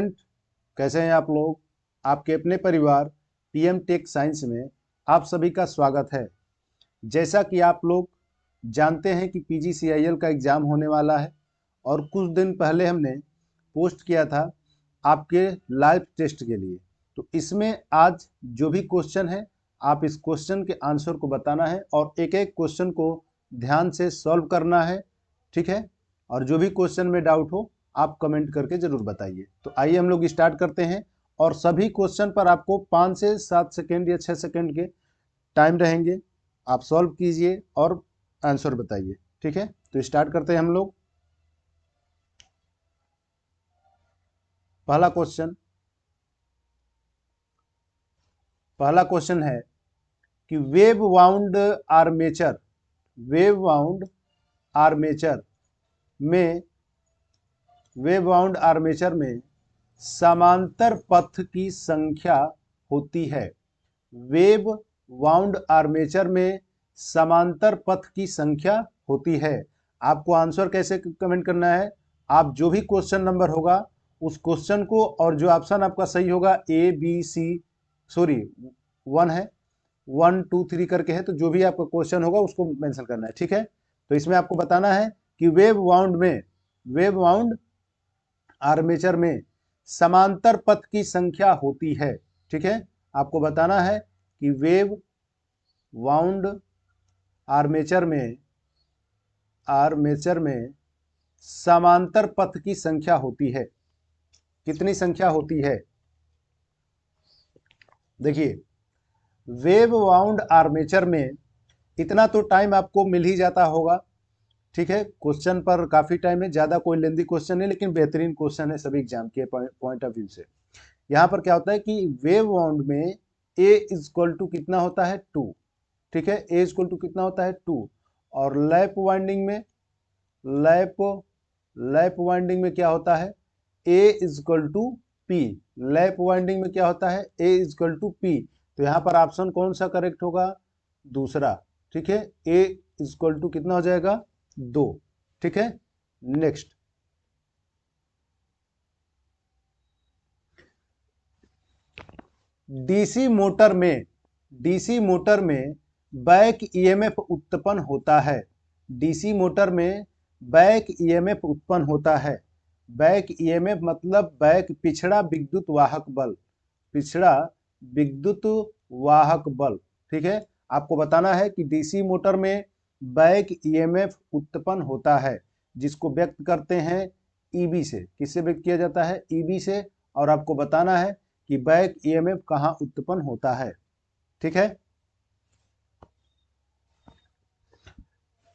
कैसे हैं आप लोग। आपके अपने परिवार पीएम टेक साइंस में आप सभी का स्वागत है। जैसा कि आप लोग जानते हैं कि पीजीसीआईएल का एग्ज़ाम होने वाला है और कुछ दिन पहले हमने पोस्ट किया था आपके लाइव टेस्ट के लिए। तो इसमें आज जो भी क्वेश्चन है आप इस क्वेश्चन के आंसर को बताना है और एक एक क्वेश्चन को ध्यान से सॉल्व करना है, ठीक है। और जो भी क्वेश्चन में डाउट हो आप कमेंट करके जरूर बताइए। तो आइए हम लोग स्टार्ट करते हैं और सभी क्वेश्चन पर आपको 5 से 7 सेकेंड या 6 सेकेंड के टाइम रहेंगे। आप सॉल्व कीजिए और आंसर बताइए, ठीक है। तो स्टार्ट करते हैं हम लोग। पहला क्वेश्चन है कि वेव वाउंड आर्मेचर में समांतर पथ की संख्या होती है। वेव वाउंड आर्मेचर में समांतर पथ की संख्या होती है। आपको आंसर कैसे कमेंट करना है, आप जो भी क्वेश्चन नंबर होगा उस क्वेश्चन को, और जो ऑप्शन आपका सही होगा ए बी सी, सॉरी 1 है, 1 2 3 करके है, तो जो भी आपका क्वेश्चन होगा उसको मेंशन करना है, ठीक है। तो इसमें आपको बताना है कि वेव वाउंड आर्मेचर में समांतर पथ की संख्या होती है, ठीक है। आपको बताना है कि वेव वाउंड आर्मेचर में समांतर पथ की संख्या होती है। कितनी संख्या होती है? देखिए, वेव वाउंड आर्मेचर में इतना तो टाइम आपको मिल ही जाता होगा, ठीक है। क्वेश्चन पर काफी टाइम है, ज्यादा कोई लेंदी क्वेश्चन नहीं, लेकिन बेहतरीन क्वेश्चन है सभी एग्जाम के पॉइंट ऑफ व्यू से। यहाँ पर क्या होता है कि वेव वाउंड में ए इक्वल टू कितना होता है 2, ठीक है। ए इक्वल टू कितना होता है 2। और लैप वाइंडिंग में क्या होता है A equal to P. Lap winding में क्या होता है ए इक्वल टू पी। तो यहाँ पर ऑप्शन कौन सा करेक्ट होगा? दूसरा, ठीक है। ए इक्वल टू कितना हो जाएगा 2, ठीक है। नेक्स्ट, डीसी मोटर में बैक ईएमएफ उत्पन्न होता है। डीसी मोटर में बैक ईएमएफ उत्पन्न होता है। बैक ईएमएफ मतलब बैक पिछड़ा विद्युत वाहक बल, ठीक है। आपको बताना है कि डीसी मोटर में बैक ईएमएफ उत्पन्न होता है, जिसको व्यक्त करते हैं ईबी से। किससे व्यक्त किया जाता है? ईबी से। और आपको बताना है कि बैक ईएमएफ कहां उत्पन्न होता है, ठीक है।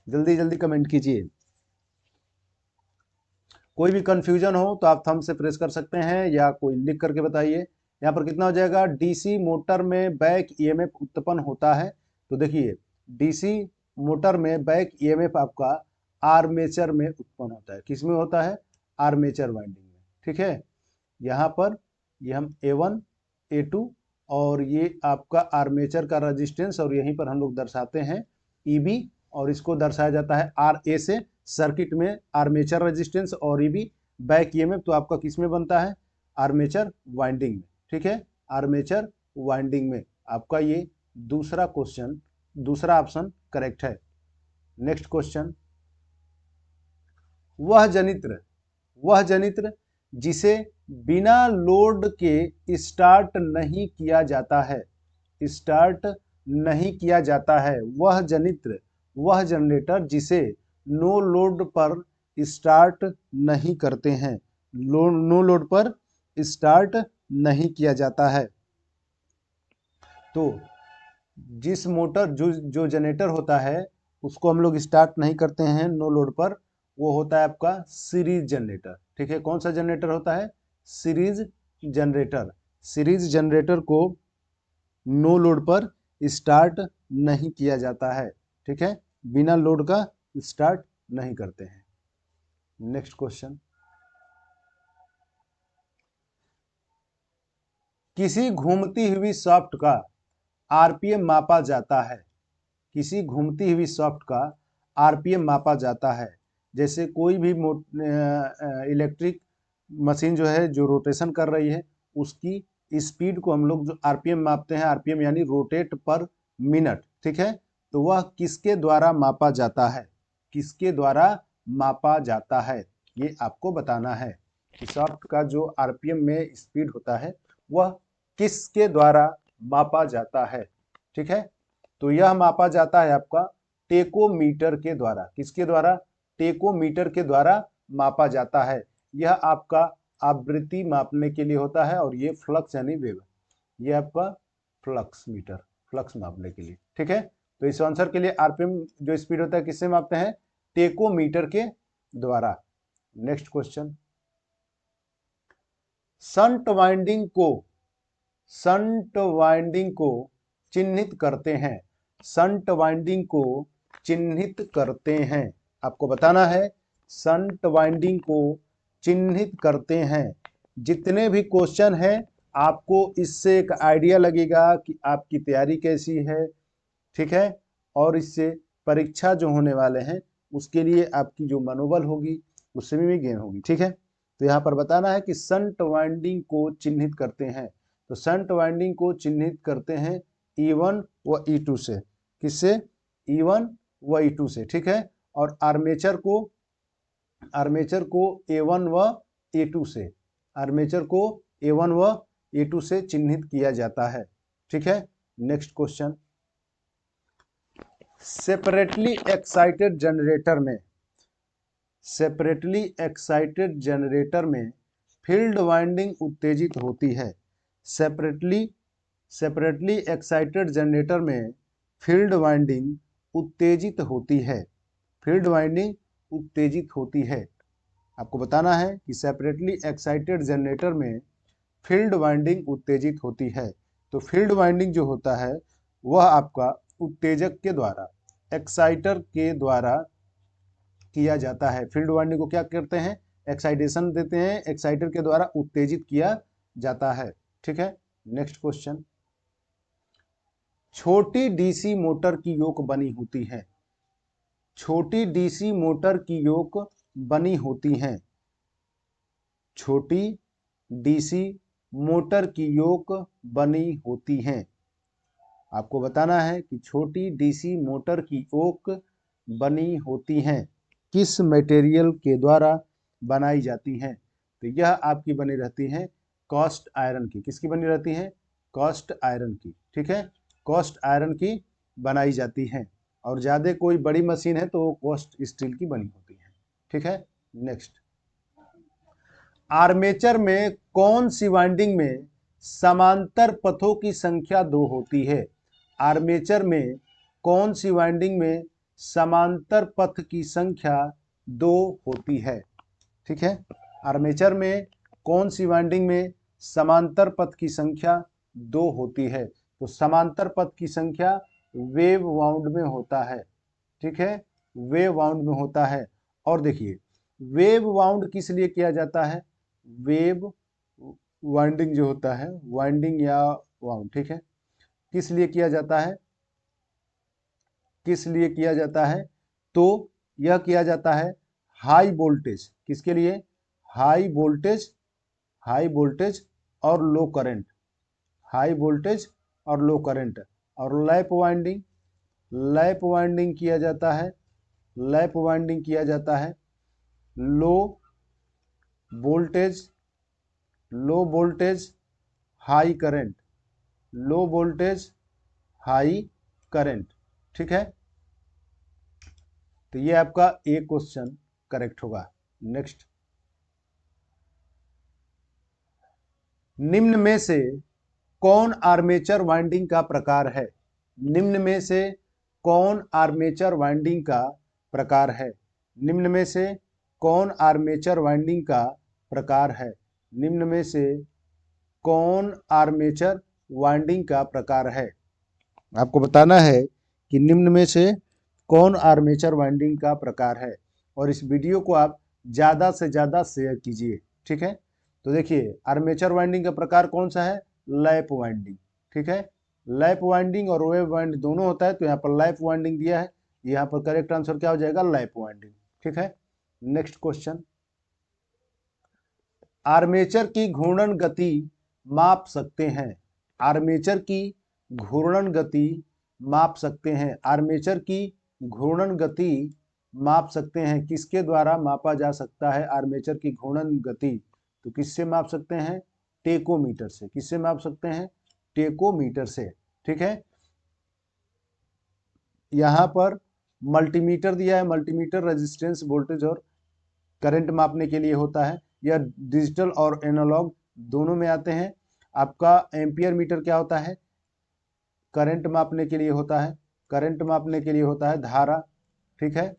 जल्दी जल्दी कमेंट कीजिए। कोई भी कंफ्यूजन हो तो आप थंब से प्रेस कर सकते हैं या कोई लिख करके बताइए। यहाँ पर कितना हो जाएगा? डीसी मोटर में बैक ईएमएफ उत्पन्न होता है। तो देखिए, डीसी मोटर में बैक ईएमएफ आपका आर्मेचर में उत्पन्न होता है। किस में होता है? आर्मेचर वाइंडिंग में, ठीक है। यहाँ पर ये हम A1 A2 और ये आपका आर्मेचर का रेजिस्टेंस, और यहीं पर हम लोग दर्शाते हैं EB, और इसको दर्शाया जाता है RA से। सर्किट में आर्मेचर रेजिस्टेंस और EB, बैक ईएमएफ तो आपका किस में बनता है? आर्मेचर वाइंडिंग में, ठीक है। आर्मेचर वाइंडिंग में आपका ये दूसरा ऑप्शन करेक्ट है। नेक्स्ट क्वेश्चन, वह जनित्र जिसे बिना लोड के स्टार्ट नहीं किया जाता है, वह जनरेटर जिसे नो लोड पर स्टार्ट नहीं करते हैं, नो लोड पर स्टार्ट नहीं किया जाता है। तो जिस मोटर जो जनरेटर होता है उसको हम लोग स्टार्ट नहीं करते हैं नो लोड पर, वो होता है आपका सीरीज जनरेटर, ठीक है। कौन सा जनरेटर होता है? सीरीज जनरेटर को नो लोड पर स्टार्ट नहीं किया जाता है, ठीक है। बिना लोड का स्टार्ट नहीं करते हैं। नेक्स्ट क्वेश्चन, किसी घूमती हुई सॉफ्ट का आरपीएम मापा जाता है। किसी घूमती हुई सॉफ्ट का आरपीएम मापा जाता है। जैसे कोई भी इलेक्ट्रिक मशीन जो है जो रोटेशन कर रही है उसकी स्पीड को हम लोग जो आरपीएम मापते हैं, आरपीएम यानी रोटेट पर मिनट, ठीक है। तो वह किसके द्वारा मापा जाता है, किसके द्वारा मापा जाता है, ये आपको बताना है कि शाफ्ट का जो आरपीएम में स्पीड होता है वह किसके द्वारा मापा जाता है, ठीक है। तो यह मापा जाता है आपका टेकोमीटर के द्वारा। किसके द्वारा, टेकोमीटर के द्वारा मापा जाता है। यह आपका आवृत्ति मापने के लिए होता है और ये फ्लक्स यानी वेव, ये आपका फ्लक्स मीटर, फ्लक्स मापने के लिए, ठीक है। तो इस आंसर के लिए आरपीएम जो स्पीड होता है किससे मापते हैं, टेकोमीटर के द्वारा। नेक्स्ट क्वेश्चन, शंट वाइंडिंग को चिन्हित करते हैं, शंट वाइंडिंग को चिन्हित करते हैं, आपको बताना है शंट वाइंडिंग को चिन्हित करते हैं। जितने भी क्वेश्चन है आपको इससे एक आइडिया लगेगा कि आपकी तैयारी कैसी है, ठीक है। और इससे परीक्षा जो होने वाले हैं उसके लिए आपकी जो मनोबल होगी उससे भी गेन होगी, ठीक है। तो यहाँ पर बताना है कि शंट वाइंडिंग को चिन्हित करते हैं। तो शंट वाइंडिंग को चिन्हित करते हैं E1 व E2 से। किससे, E1 व E2 से, ठीक है। और आर्मेचर को A1 व A2 से, आर्मेचर को A1 व A2 से चिन्हित किया जाता है, ठीक है। Next question, separately excited generator में फील्ड वाइंडिंग उत्तेजित होती है। सेपरेटली एक्साइटेड जनरेटर में फील्ड वाइंडिंग उत्तेजित होती है, फील्ड वाइंडिंग उत्तेजित होती है। आपको बताना है कि सेपरेटली एक्साइटेड जनरेटर में फील्ड वाइंडिंग उत्तेजित होती है। तो फील्ड वाइंडिंग जो होता है वह आपका उत्तेजक के द्वारा, एक्साइटर के द्वारा किया जाता है। फील्ड वाइंडिंग को क्या करते हैं, एक्साइटेशन देते हैं, एक्साइटर के द्वारा उत्तेजित किया जाता है, ठीक है। नेक्स्ट क्वेश्चन, छोटी डीसी मोटर की योक बनी होती है, छोटी डीसी मोटर की योक बनी होती है, छोटी डीसी मोटर की योक बनी होती है। आपको बताना है कि छोटी डीसी मोटर की योक बनी होती हैं, किस मटेरियल के द्वारा बनाई जाती हैं। तो यह आपकी बनी रहती है कास्ट आयरन की। किसकी बनी रहती है, कास्ट आयरन की, ठीक है। कास्ट आयरन की बनाई जाती हैं और ज़्यादा कोई बड़ी मशीन है तो कास्ट स्टील की बनी होती है, ठीक है। नेक्स्ट, आर्मेचर में कौन सी वाइंडिंग में समांतर पथों की संख्या 2 होती है, आर्मेचर में कौन सी वाइंडिंग में समांतर पथ की संख्या 2 होती है, ठीक है। आर्मेचर में कौन सी वाइंडिंग में समांतर पथ की संख्या 2 होती है। तो समांतर पथ की संख्या वेव वाउंड में होता है, ठीक है, वेव वाउंड में होता है। और देखिए वेव वाउंड किस लिए किया जाता है, वेव वाइंडिंग जो होता है, वाइंडिंग या वाउंड, ठीक है, किस लिए किया जाता है, किस लिए किया जाता है। तो यह किया जाता है हाई वोल्टेज, किसके लिए, हाई वोल्टेज, हाई वोल्टेज और लो करंट, हाई वोल्टेज और लो करंट। और लैप वाइंडिंग, लैप वाइंडिंग किया जाता है, लैप वाइंडिंग किया जाता है low voltage, low voltage high current, low voltage high current, ठीक है। तो ये आपका ए क्वेश्चन करेक्ट होगा। नेक्स्ट, निम्न में से कौन आर्मेचर वाइंडिंग का प्रकार है, निम्न में से कौन आर्मेचर वाइंडिंग का प्रकार है, निम्न में से कौन आर्मेचर वाइंडिंग का प्रकार है, निम्न में से कौन आर्मेचर वाइंडिंग का प्रकार है। आपको बताना है कि निम्न में से कौन आर्मेचर वाइंडिंग का प्रकार है और इस वीडियो को आप ज़्यादा से ज़्यादा शेयर कीजिए, ठीक है। तो देखिए आर्मेचर वाइंडिंग का प्रकार कौन सा है, लैप वाइंडिंग, ठीक है। लैप वाइंडिंग और वेव वाइंडिंग दोनों होता है, तो यहाँ पर लैप वाइंडिंग दिया है, यहाँ पर करेक्ट आंसर क्या हो जाएगा, लैप वाइंडिंग, ठीक है। नेक्स्ट क्वेश्चन, आर्मेचर की घूर्णन गति माप सकते हैं। आर्मेचर की घूर्णन गति माप सकते हैं। आर्मेचर की घूर्णन गति माप सकते हैं। किसके द्वारा मापा जा सकता है आर्मेचर की घूर्णन गति? तो किससे माप सकते हैं? टेकोमीटर से। किससे माप सकते हैं? टेकोमीटर से। ठीक है, यहां पर मल्टीमीटर दिया है। मल्टीमीटर रेजिस्टेंस, वोल्टेज और करंट मापने के लिए होता है। यह डिजिटल और एनालॉग दोनों में आते हैं। आपका एम्पियर मीटर क्या होता है? करंट मापने के लिए होता है। करंट मापने के लिए होता है, धारा। ठीक है,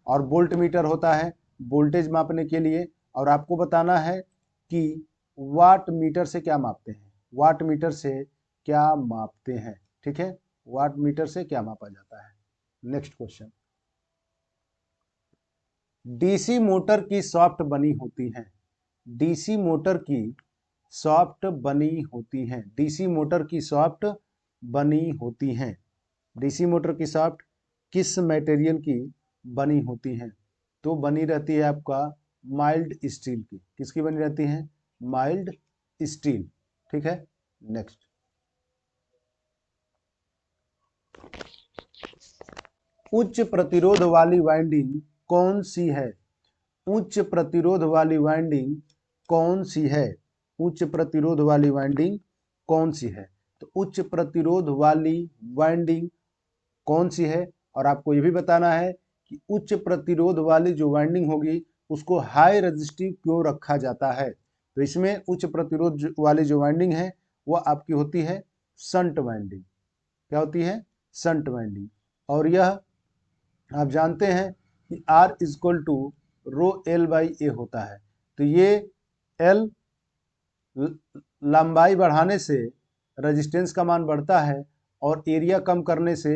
और वोल्ट मीटर होता है वोल्टेज मापने के लिए। और आपको बताना है कि वाट मीटर से क्या मापते हैं। वाट मीटर से क्या मापते हैं? ठीक है, वाट मीटर से क्या मापा जाता है। नेक्स्ट क्वेश्चन, डीसी मोटर की सॉफ्ट बनी होती हैं। डीसी मोटर की सॉफ्ट बनी होती हैं। डीसी मोटर की सॉफ्ट बनी होती हैं। डीसी मोटर की सॉफ्ट किस मटेरियल की बनी होती हैं? तो बनी रहती है आपका माइल्ड स्टील की। किसकी बनी रहती है? Mild steel. ठीक है, नेक्स्ट, उच्च प्रतिरोध वाली वाइंडिंग कौन सी है? उच्च प्रतिरोध वाली वाइंडिंग कौन सी है? उच्च प्रतिरोध वाली वाइंडिंग कौन सी है? तो उच्च प्रतिरोध वाली वाइंडिंग कौन सी है? और आपको ये भी बताना है कि उच्च प्रतिरोध वाली जो वाइंडिंग होगी उसको हाई रेजिस्टिव क्यों रखा जाता है। तो इसमें उच्च प्रतिरोध वाली जो वाइंडिंग है वह आपकी होती है शंट वाइंडिंग। क्या होती है? Shunt winding. और यह आप जानते हैं कि R equal to rho L by A होता है। तो ये एल लंबाई बढ़ाने से रेजिस्टेंस का मान बढ़ता है और एरिया कम करने से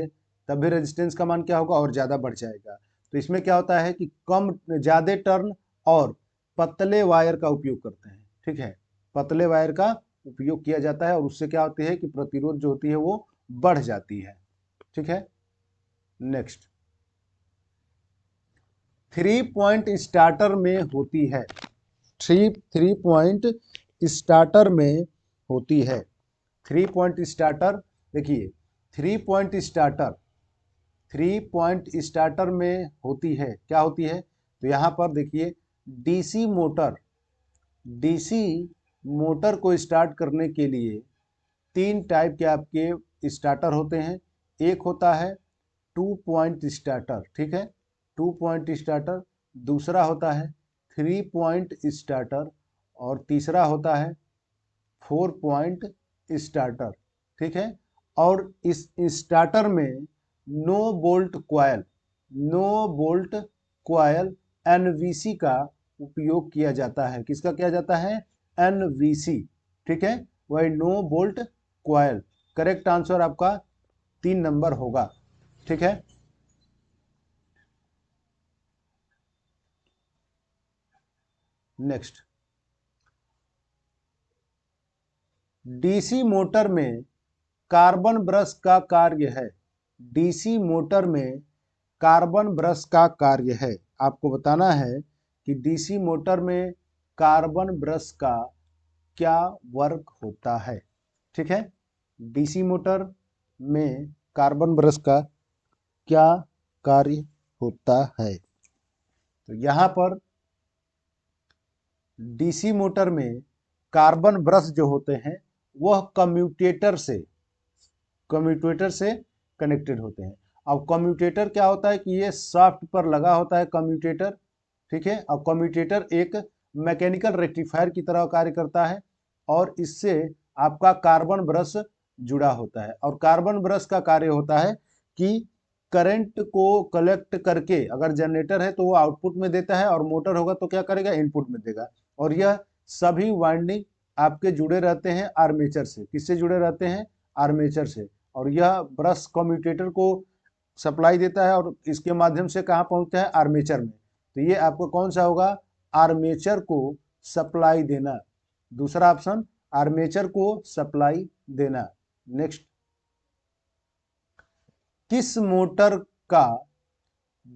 तभी रेजिस्टेंस का मान क्या होगा? और ज़्यादा बढ़ जाएगा। तो इसमें क्या होता है कि कम ज़्यादा टर्न और पतले वायर का उपयोग करते हैं। ठीक है, पतले वायर का उपयोग किया जाता है और उससे क्या होती है कि प्रतिरोध जो होती है वो बढ़ जाती है। ठीक है, नेक्स्ट, 3 पॉइंट स्टार्टर में होती है। थ्री पॉइंट स्टार्टर में होती है। 3 पॉइंट स्टार्टर, देखिए 3 पॉइंट स्टार्टर 3 पॉइंट स्टार्टर में होती है। क्या होती है? तो यहाँ पर देखिए डीसी मोटर, डीसी मोटर को स्टार्ट करने के लिए 3 टाइप के आपके स्टार्टर होते हैं। एक होता है 2 पॉइंट स्टार्टर। ठीक है, 2 पॉइंट स्टार्टर। दूसरा होता है 3 पॉइंट स्टार्टर और तीसरा होता है 4 पॉइंट स्टार्टर। ठीक है, और इस स्टार्टर में no volt coil, no volt coil NVC का उपयोग किया जाता है। किसका किया जाता है? एनवीसी। ठीक है, वही no volt coil. Correct answer आपका 3 नंबर होगा। ठीक है, नेक्स्ट, डीसी मोटर में कार्बन ब्रश का कार्य है। डीसी मोटर में कार्बन ब्रश का कार्य है। आपको बताना है कि डीसी मोटर में कार्बन ब्रश का क्या वर्क होता है। ठीक है, डीसी मोटर में कार्बन ब्रश का क्या कार्य होता है? तो यहाँ पर डीसी मोटर में कार्बन ब्रश जो होते हैं वह कम्यूटेटर से कनेक्टेड होते हैं। अब कम्यूटेटर क्या होता है कि ये शाफ्ट पर लगा होता है कम्यूटेटर। ठीक है, और कम्यूटेटर एक मैकेनिकल रेक्टिफायर की तरह कार्य करता है और इससे आपका कार्बन ब्रश जुड़ा होता है। और कार्बन ब्रश का कार्य होता है कि करंट को कलेक्ट करके, अगर जनरेटर है तो वो आउटपुट में देता है और मोटर होगा तो क्या करेगा? इनपुट में देगा। और यह सभी वाइंडिंग आपके जुड़े रहते हैं आर्मेचर से। किससे जुड़े रहते हैं? आर्मेचर से। और यह ब्रश कम्यूटेटर को सप्लाई देता है और इसके माध्यम से कहाँ पहुंचता है? आर्मेचर में। तो ये आपको कौन सा होगा? आर्मेचर को सप्लाई देना। दूसरा ऑप्शन, आर्मेचर को सप्लाई देना। नेक्स्ट, किस मोटर का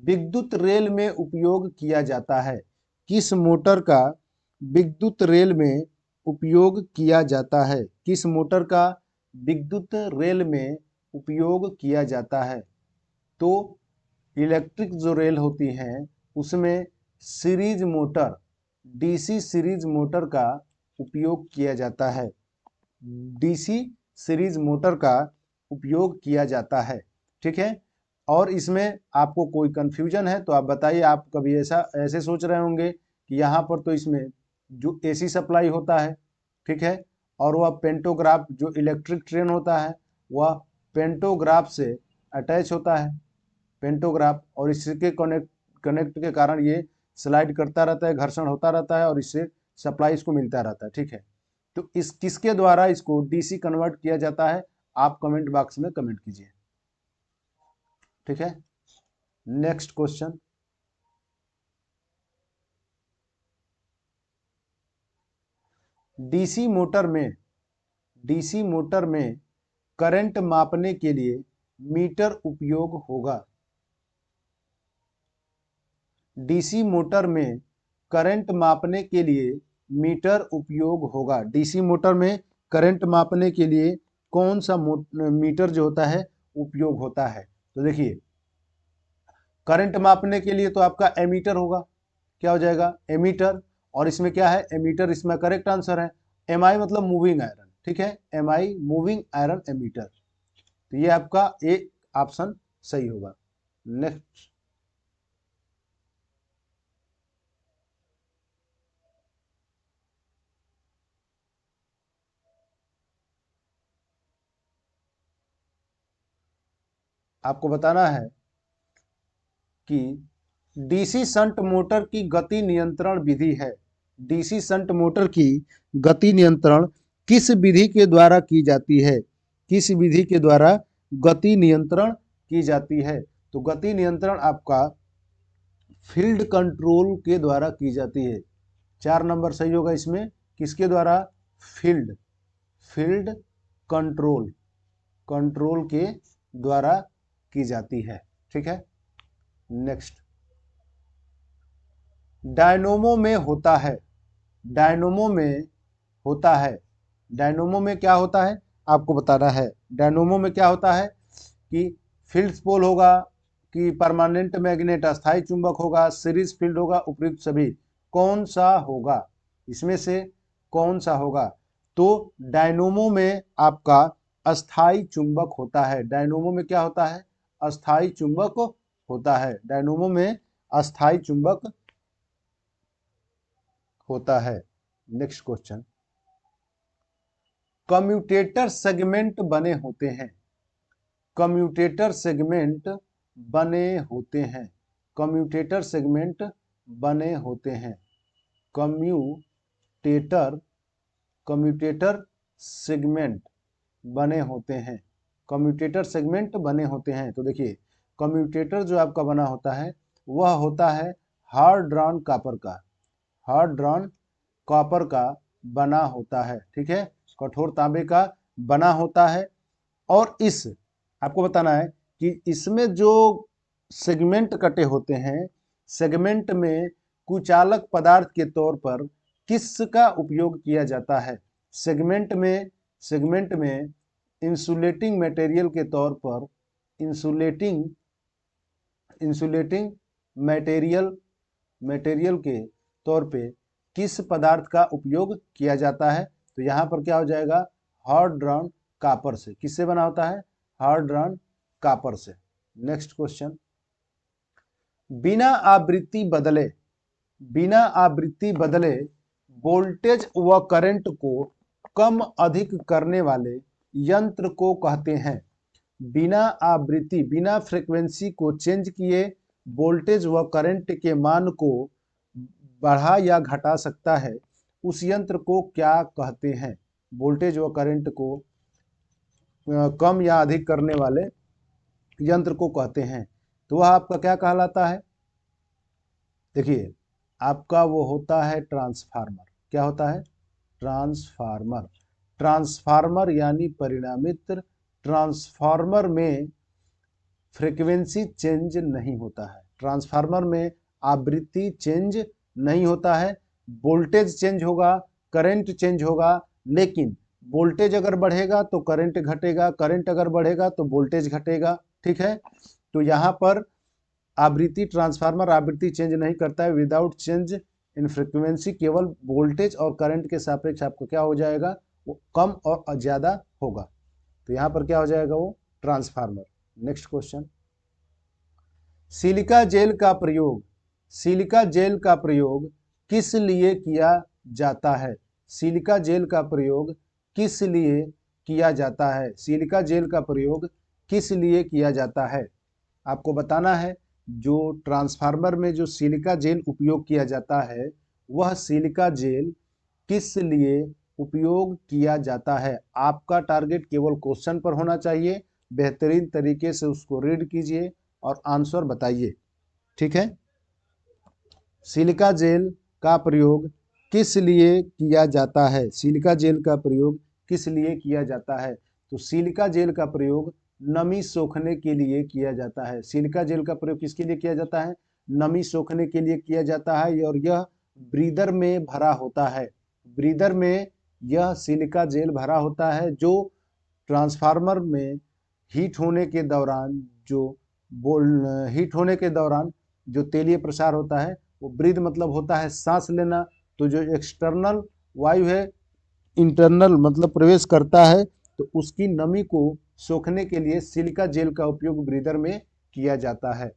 विद्युत रेल में उपयोग किया जाता है? किस मोटर का विद्युत रेल में उपयोग किया जाता है? किस मोटर का विद्युत रेल में उपयोग किया जाता है? तो इलेक्ट्रिक जो रेल होती हैं उसमें series motor, DC series motor का उपयोग किया जाता है। डीसी सीरीज मोटर का उपयोग किया जाता है। ठीक है, और इसमें आपको कोई कंफ्यूजन है तो आप बताइए। आप कभी ऐसे सोच रहे होंगे कि यहाँ पर तो इसमें जो एसी सप्लाई होता है, ठीक है, और वह पेंटोग्राफ जो इलेक्ट्रिक ट्रेन होता है वह पेंटोग्राफ से अटैच होता है, पेंटोग्राफ, और इसके कनेक्ट के कारण ये स्लाइड करता रहता है, घर्षण होता रहता है और इससे सप्लाई इसको मिलता रहता है। ठीक है, तो इस किसके द्वारा इसको डीसी कन्वर्ट किया जाता है? आप कमेंट बॉक्स में कमेंट कीजिए। ठीक है, नेक्स्ट क्वेश्चन। डीसी मोटर में करंट मापने के लिए मीटर उपयोग होगा। डीसी मोटर में करंट मापने के लिए मीटर उपयोग होगा। डीसी मोटर में करंट मापने के लिए कौन सा मीटर जो होता है उपयोग होता है? तो देखिए, करंट मापने के लिए तो आपका एमीटर होगा। क्या हो जाएगा? एमीटर। और इसमें क्या है? एमीटर इसमें करेक्ट आंसर है। एमआई मतलब मूविंग आयरन। ठीक है, एमआई मूविंग आयरन एमीटर। तो ये आपका एक ऑप्शन सही होगा। नेक्स्ट, आपको बताना है कि डीसी शंट मोटर की गति नियंत्रण विधि है। डीसी शंट मोटर की गति नियंत्रण किस विधि के द्वारा की जाती है? किस विधि के द्वारा गति नियंत्रण की जाती है? तो गति नियंत्रण आपका फील्ड कंट्रोल के द्वारा की जाती है। 4 नंबर सही होगा इसमें। किसके द्वारा? फील्ड फील्ड कंट्रोल कंट्रोल के द्वारा की जाती है। ठीक है, नेक्स्ट, डायनोमो में होता है। डायनोमो में होता है। डायनोमो में क्या होता है आपको बताना है। डायनोमो में क्या होता है कि फील्ड पोल होगा, कि परमानेंट मैग्नेट अस्थायी चुंबक होगा, सीरीज फील्ड होगा, उपयुक्त सभी। कौन सा होगा? इसमें से कौन सा होगा? तो डायनोमो में आपका अस्थायी चुंबक होता है। डायनोमो में क्या होता है? अस्थायी चुंबक होता है। डायनोमो में अस्थायी चुंबक होता है। नेक्स्ट क्वेश्चन, कम्यूटेटर सेगमेंट बने होते हैं। कम्यूटेटर सेगमेंट बने होते हैं। कम्यूटेटर सेगमेंट बने होते हैं। कम्यूटेटर कम्यूटेटर सेगमेंट बने होते हैं। कम्यूटेटर सेगमेंट बने होते हैं। तो देखिए, कम्यूटेटर जो आपका बना होता है वह होता है हार्ड ड्रॉन कॉपर का। हार्ड ड्रॉन कॉपर का बना होता है। ठीक है, कठोर तांबे का बना होता है। और इस आपको बताना है कि इसमें जो सेगमेंट कटे होते हैं, सेगमेंट में कुचालक पदार्थ के तौर पर किसका उपयोग किया जाता है? सेगमेंट में इंसुलेटिंग मटेरियल के तौर पर इंसुलेटिंग इंसुलेटिंग मटेरियल के तौर पे किस पदार्थ का उपयोग किया जाता है? तो यहाँ पर क्या हो जाएगा? हार्ड ड्रॉन कॉपर से। किससे बना होता है? हार्ड ड्रॉन कॉपर से। नेक्स्ट क्वेश्चन, बिना आवृत्ति बदले वोल्टेज व करंट को कम अधिक करने वाले यंत्र को कहते हैं। बिना फ्रीक्वेंसी को चेंज किए वोल्टेज व करंट के मान को बढ़ा या घटा सकता है, उस यंत्र को क्या कहते हैं? वोल्टेज व करंट को कम या अधिक करने वाले यंत्र को कहते हैं। तो वह आपका क्या कहलाता है? देखिए, आपका वो होता है ट्रांसफार्मर। क्या होता है? ट्रांसफार्मर। ट्रांसफार्मर यानी परिणामित्र। ट्रांसफार्मर में फ्रीक्वेंसी चेंज नहीं होता है। ट्रांसफार्मर में आवृत्ति चेंज नहीं होता है। वोल्टेज चेंज होगा, करंट चेंज होगा, लेकिन वोल्टेज अगर बढ़ेगा तो करंट घटेगा, करंट अगर बढ़ेगा तो वोल्टेज घटेगा। ठीक है, तो यहाँ पर आवृत्ति ट्रांसफार्मर आवृत्ति चेंज नहीं करता है, विदाउट चेंज इन फ्रीक्वेंसी केवल वोल्टेज और करंट के सापेक्ष आपको क्या हो जाएगा, वो कम और ज्यादा होगा। तो यहाँ पर क्या हो जाएगा, वो transformer. Next question, silica gel का प्रयोग, सिलिका जेल का प्रयोग किस लिए किया जाता है? सिलिका जेल का प्रयोग किस लिए किया जाता है? सिलिका जेल का प्रयोग किस लिए किया जाता है? आपको बताना है जो ट्रांसफार्मर में जो सिलिका जेल उपयोग किया जाता है, वह सिलिका जेल किस लिए उपयोग किया जाता है? आपका टारगेट केवल क्वेश्चन पर होना चाहिए, बेहतरीन तरीके से उसको रीड कीजिए और आंसर बताइए। ठीक है, सिलिका जेल का प्रयोग किस लिए किया जाता है? सिलिका जेल का प्रयोग किस लिए किया जाता है? तो सिलिका जेल का प्रयोग नमी सोखने के लिए किया जाता है। सिलिका जेल का प्रयोग किसके लिए किया जाता है? नमी सोखने के लिए किया जाता है, और यह ब्रीदर में भरा होता है। ब्रीदर में यह सिलिका जेल भरा होता है, जो ट्रांसफार्मर में हीट होने के दौरान हीट होने के दौरान जो तेलीय प्रसार होता है, वो ब्रीद मतलब होता है सांस लेना। तो जो एक्सटर्नल वायु है इंटरनल मतलब प्रवेश करता है, तो उसकी नमी को सोखने के लिए सिलिका जेल का उपयोग ब्रीदर में किया जाता है।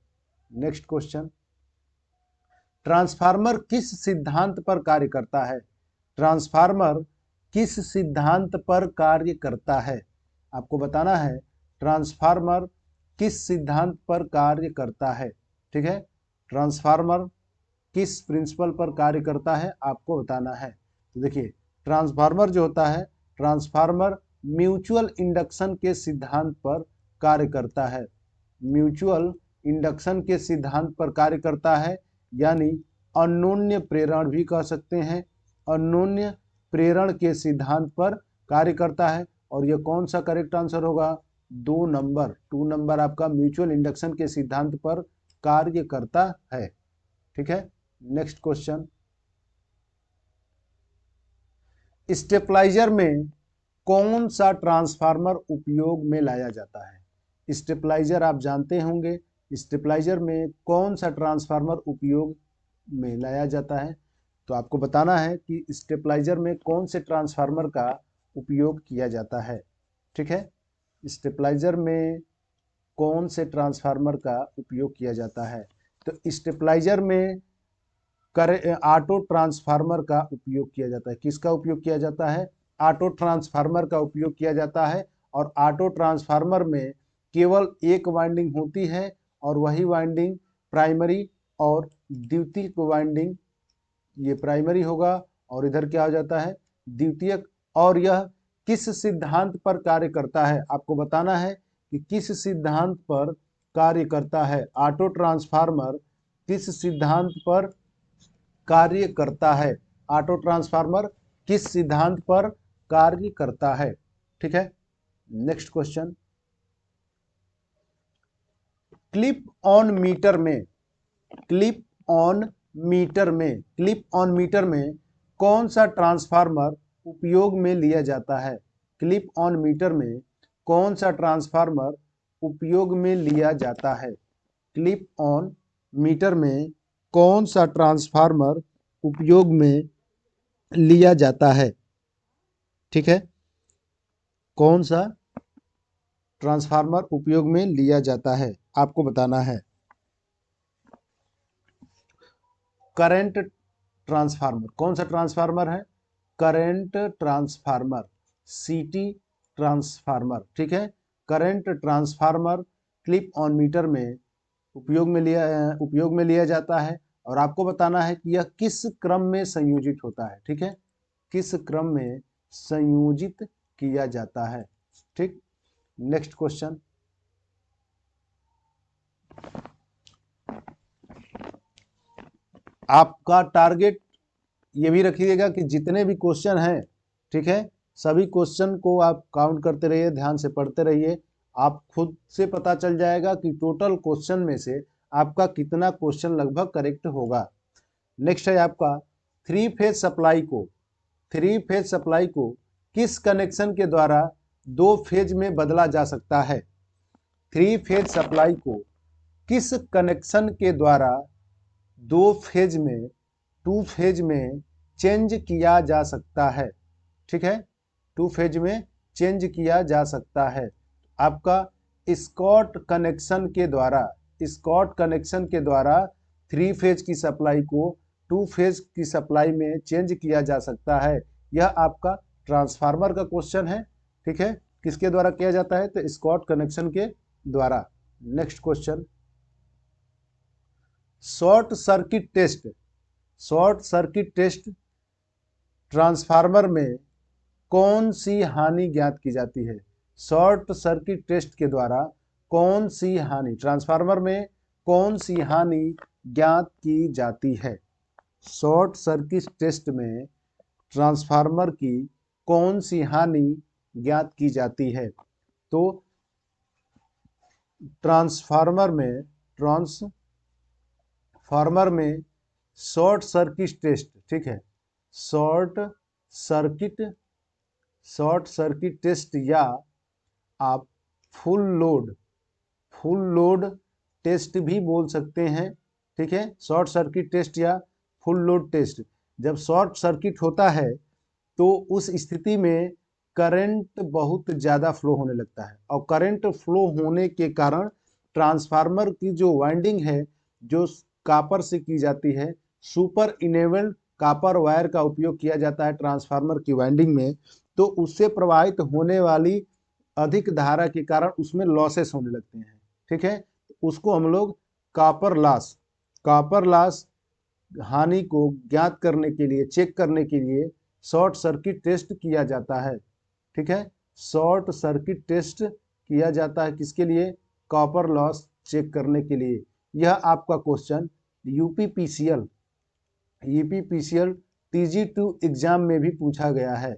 नेक्स्ट क्वेश्चन, ट्रांसफार्मर किस सिद्धांत पर कार्य करता है? ट्रांसफार्मर किस सिद्धांत पर कार्य करता है? आपको बताना है ट्रांसफार्मर किस सिद्धांत पर कार्य करता है। ठीक है, ट्रांसफार्मर किस प्रिंसिपल पर कार्य करता है आपको बताना है। तो देखिए, ट्रांसफार्मर जो होता है, ट्रांसफार्मर म्यूचुअल इंडक्शन के सिद्धांत पर कार्य करता है। म्यूचुअल इंडक्शन के सिद्धांत पर कार्य करता है, यानी अन्योन्य प्रेरण भी कह सकते हैं। अन्योन्य प्रेरण के सिद्धांत पर कार्य करता है, और यह कौन सा करेक्ट आंसर होगा? 2 नंबर आपका म्यूचुअल इंडक्शन के सिद्धांत पर कार्य करता है। ठीक है, नेक्स्ट क्वेश्चन, स्टेपलाइजर में कौन सा ट्रांसफार्मर उपयोग में लाया जाता है? स्टेपलाइजर आप जानते होंगे, स्टेपलाइजर में कौन सा ट्रांसफार्मर उपयोग में लाया जाता है? तो आपको बताना है कि स्टेपलाइजर में कौन से ट्रांसफार्मर का उपयोग किया जाता है। ठीक है, स्टेपलाइजर में कौन से ट्रांसफार्मर का उपयोग किया जाता है? तो स्टेपलाइजर में ऑटो ट्रांसफार्मर का उपयोग किया जाता है। किसका उपयोग किया जाता है? ऑटो ट्रांसफार्मर का उपयोग किया जाता है, और ऑटो ट्रांसफार्मर में केवल एक वाइंडिंग होती है, और वही वाइंडिंग प्राइमरी और द्वितीयक वाइंडिंग, ये प्राइमरी होगा और इधर क्या हो जाता है, द्वितीयक। और यह किस सिद्धांत पर कार्य करता है? आपको बताना है कि किस सिद्धांत पर कार्य करता है। ऑटो ट्रांसफार्मर किस सिद्धांत पर कार्य करता है? ऑटो ट्रांसफार्मर किस सिद्धांत पर कार्य करता है? ठीक है, next question, clip on meter में, क्लिप ऑन मीटर में, क्लिप ऑन मीटर में कौन सा ट्रांसफार्मर उपयोग में लिया जाता है? क्लिप ऑन मीटर में कौन सा ट्रांसफार्मर उपयोग में लिया जाता है? क्लिप ऑन मीटर में कौन सा ट्रांसफार्मर उपयोग में लिया जाता है? ठीक है, कौन सा ट्रांसफार्मर उपयोग में लिया जाता है आपको बताना है। करंट ट्रांसफार्मर, कौन सा ट्रांसफार्मर है? Current transformer, CT transformer. ठीक है, current transformer clip on meter में उपयोग में लिया जाता है, और आपको बताना है कि यह किस क्रम में संयोजित होता है। ठीक है, किस क्रम में संयोजित किया जाता है। ठीक, नेक्स्ट क्वेश्चन, आपका टारगेट ये भी रखिएगा कि जितने भी क्वेश्चन हैं, ठीक है, सभी क्वेश्चन को आप काउंट करते रहिए, ध्यान से पढ़ते रहिए। आप खुद से पता चल जाएगा कि टोटल क्वेश्चन में से आपका कितना क्वेश्चन लगभग करेक्ट होगा। नेक्स्ट है आपका थ्री फेज सप्लाई को किस कनेक्शन के द्वारा दो फेज में बदला जा सकता है? थ्री फेज सप्लाई को किस कनेक्शन के द्वारा दो फेज में टू फेज में चेंज किया जा सकता है? ठीक है, टू फेज में चेंज किया जा सकता है। आपका स्कॉट कनेक्शन के द्वारा थ्री फेज की सप्लाई को टू फेज की सप्लाई में चेंज किया जा सकता है। यह आपका ट्रांसफार्मर का क्वेश्चन है। ठीक है, किसके द्वारा किया जाता है? तो स्कॉट कनेक्शन के द्वारा। Next question, short circuit test transformer में कौन सी हानि ज्ञात की जाती है? शॉर्ट सर्किट टेस्ट के द्वारा कौन सी हानि, ट्रांसफार्मर में कौन सी हानि ज्ञात की जाती है? शॉर्ट सर्किट टेस्ट में ट्रांसफार्मर की कौन सी हानि ज्ञात की जाती है? तो ट्रांसफार्मर में शॉर्ट सर्किट टेस्ट, ठीक है, शॉर्ट सर्किट टेस्ट या आप फुल लोड टेस्ट भी बोल सकते हैं। ठीक है, शॉर्ट सर्किट टेस्ट या फुल लोड टेस्ट। जब शॉर्ट सर्किट होता है तो उस स्थिति में करंट बहुत ज़्यादा फ्लो होने लगता है, और करंट फ्लो होने के कारण ट्रांसफार्मर की जो वाइंडिंग है, जो कॉपर से की जाती है, सुपर इनेबल्ड कॉपर वायर का उपयोग किया जाता है ट्रांसफार्मर की वाइंडिंग में, तो उससे प्रवाहित होने वाली अधिक धारा के कारण उसमें लॉसेस होने लगते हैं। ठीक है, उसको हम लोग कॉपर लॉस हानि को ज्ञात करने के लिए, चेक करने के लिए शॉर्ट सर्किट टेस्ट किया जाता है। ठीक है, शॉर्ट सर्किट टेस्ट किया जाता है किसके लिए? कॉपर लॉस चेक करने के लिए। यह आपका क्वेश्चन यूपीपीसीएल TG2 एग्जाम में भी पूछा गया है।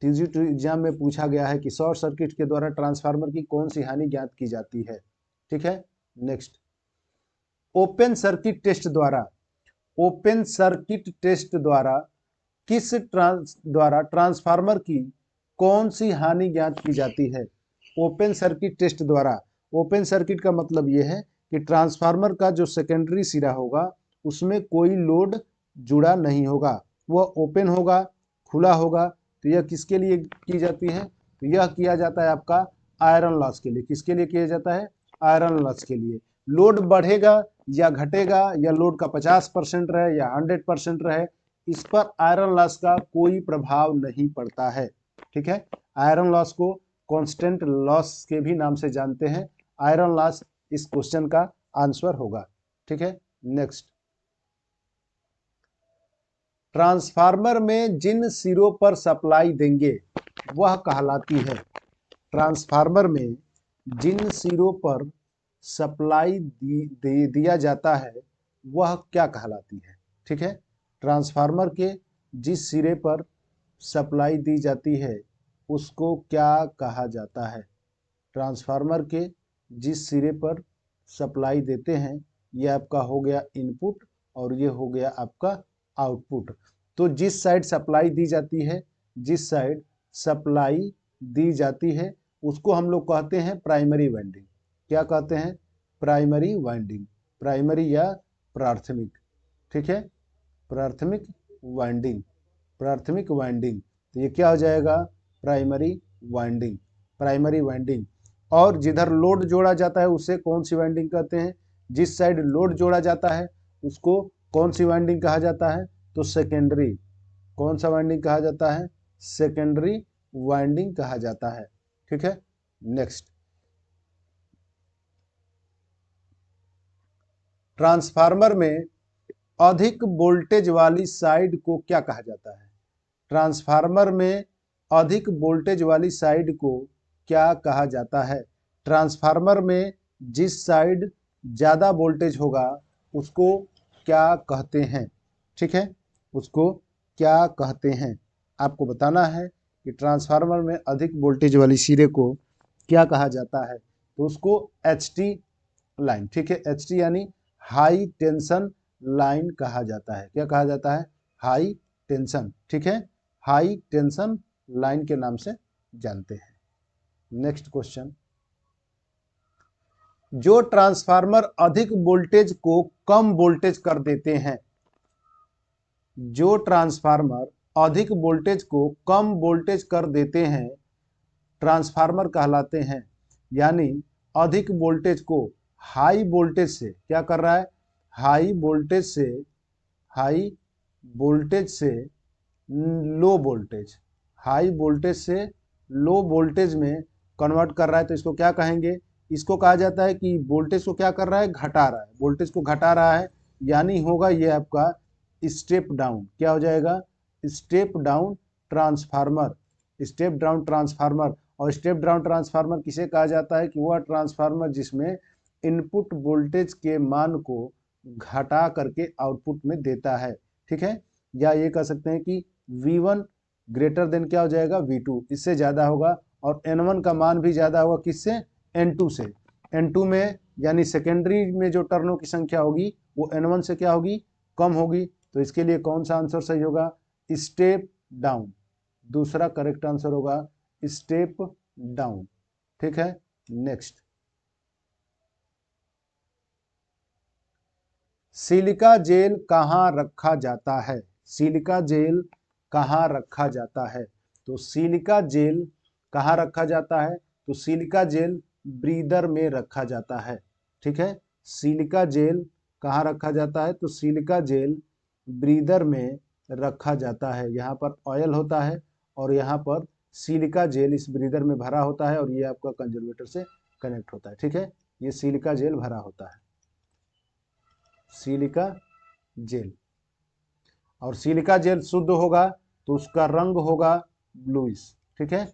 TG2 एग्जाम में पूछा गया है कि शॉर्ट सर्किट के द्वारा ट्रांसफार्मर की कौन सी हानि ज्ञात की जाती है। ठीक है, नेक्स्ट, ओपन सर्किट टेस्ट द्वारा किस ट्रांसफार्मर की कौन सी हानि ज्ञात की जाती है? ओपन सर्किट टेस्ट द्वारा, ओपन सर्किट का मतलब यह है कि ट्रांसफार्मर का जो सेकेंडरी सिरा होगा उसमें कोई लोड जुड़ा नहीं होगा, वह ओपन होगा, खुला होगा। तो यह किसके लिए की जाती है? तो यह किया जाता है आपका आयरन लॉस के लिए। किसके लिए किया जाता है? आयरन लॉस के लिए। लोड बढ़ेगा या घटेगा, या लोड का 50% रहे या 100% रहे, इस पर आयरन लॉस का कोई प्रभाव नहीं पड़ता है। ठीक है, आयरन लॉस को कांस्टेंट लॉस के भी नाम से जानते हैं। आयरन लॉस इस क्वेश्चन का आंसर होगा। ठीक है, नेक्स्ट, ट्रांसफार्मर में जिन सिरों पर सप्लाई देंगे वह कहलाती है। ट्रांसफार्मर में जिन सिरों पर सप्लाई दिया जाता है वह क्या कहलाती है? ठीक है, ट्रांसफार्मर के जिस सिरे पर सप्लाई दी जाती है उसको क्या कहा जाता है? ट्रांसफार्मर के जिस सिरे पर सप्लाई देते हैं, ये आपका हो गया इनपुट और ये हो गया आपका आउटपुट। तो जिस साइड सप्लाई दी जाती है उसको हम लोग कहते हैं प्राइमरी वाइंडिंग। क्या कहते हैं? प्राइमरी वाइंडिंग, प्राइमरी या प्राथमिक। ठीक है, प्राथमिक वाइंडिंग। तो ये क्या हो जाएगा? Primary winding. और जिधर लोड जोड़ा जाता है उसे कौन सी वाइंडिंग कहते हैं? जिस साइड लोड जोड़ा जाता है उसको कौन सी वाइंडिंग कहा जाता है? तो सेकेंडरी। कौन सा वाइंडिंग कहा जाता है? सेकेंडरी वाइंडिंग कहा जाता है। ठीक है, नेक्स्ट, ट्रांसफार्मर में अधिक वोल्टेज वाली साइड को क्या कहा जाता है? ट्रांसफार्मर में अधिक वोल्टेज वाली साइड को क्या कहा जाता है? ट्रांसफार्मर में जिस साइड ज़्यादा वोल्टेज होगा उसको क्या कहते हैं? ठीक है, उसको क्या कहते हैं? आपको बताना है कि ट्रांसफार्मर में अधिक वोल्टेज वाली सिरे को क्या कहा जाता है। तो उसको HT लाइन, ठीक है, HT यानी हाई टेंशन लाइन कहा जाता है। क्या कहा जाता है? हाई टेंशन, ठीक है, हाई टेंशन लाइन के नाम से जानते हैं। नेक्स्ट क्वेश्चन, जो ट्रांसफार्मर अधिक वोल्टेज को कम वोल्टेज कर देते हैं, जो ट्रांसफार्मर अधिक वोल्टेज को कम वोल्टेज कर देते हैं, ट्रांसफार्मर कहलाते हैं। यानी अधिक वोल्टेज को हाई वोल्टेज से क्या कर रहा है, हाई वोल्टेज से लो वोल्टेज, हाई वोल्टेज से लो वोल्टेज में कन्वर्ट कर रहा है। तो इसको क्या कहेंगे, इसको कहा जाता है कि वोल्टेज को क्या कर रहा है, घटा रहा है, वोल्टेज को घटा रहा है। यानी होगा ये आपका स्टेप डाउन, क्या हो जाएगा, step down transformer, step down transformer. और स्टेप डाउन ट्रांसफार्मर किसे कहा जाता है कि वह ट्रांसफार्मर जिसमें इनपुट वोल्टेज के मान को घटा करके आउटपुट में देता है, ठीक है। या ये कह सकते हैं कि V1 ग्रेटर देन क्या हो जाएगा, V2, इससे ज़्यादा होगा। और N1 का मान भी ज़्यादा होगा किससे, N2 से। N2 में यानी सेकेंडरी में जो टर्नों की संख्या होगी वो N1 से क्या होगी, कम होगी। तो इसके लिए कौन सा आंसर सही होगा, स्टेप डाउन, दूसरा करेक्ट आंसर होगा स्टेप डाउन, ठीक है। नेक्स्ट, सिलिका जेल कहाँ रखा जाता है, सिलिका जेल कहाँ रखा जाता है। तो सिलिका जेल कहाँ रखा जाता है, तो सिलिका जेल ब्रीदर में रखा जाता है, ठीक है। सिलिका जेल कहाँ रखा जाता है, तो सिलिका जेल ब्रीदर में रखा जाता है। यहाँ पर ऑयल होता है और यहाँ पर सिलिका जेल इस ब्रीदर में भरा होता है और ये आपका कंजर्वेटर से कनेक्ट होता है, ठीक है। ये सिलिका जेल भरा होता है, सिलिका जेल। और सिलिका जेल शुद्ध होगा तो उसका रंग होगा ब्लूइश, ठीक है।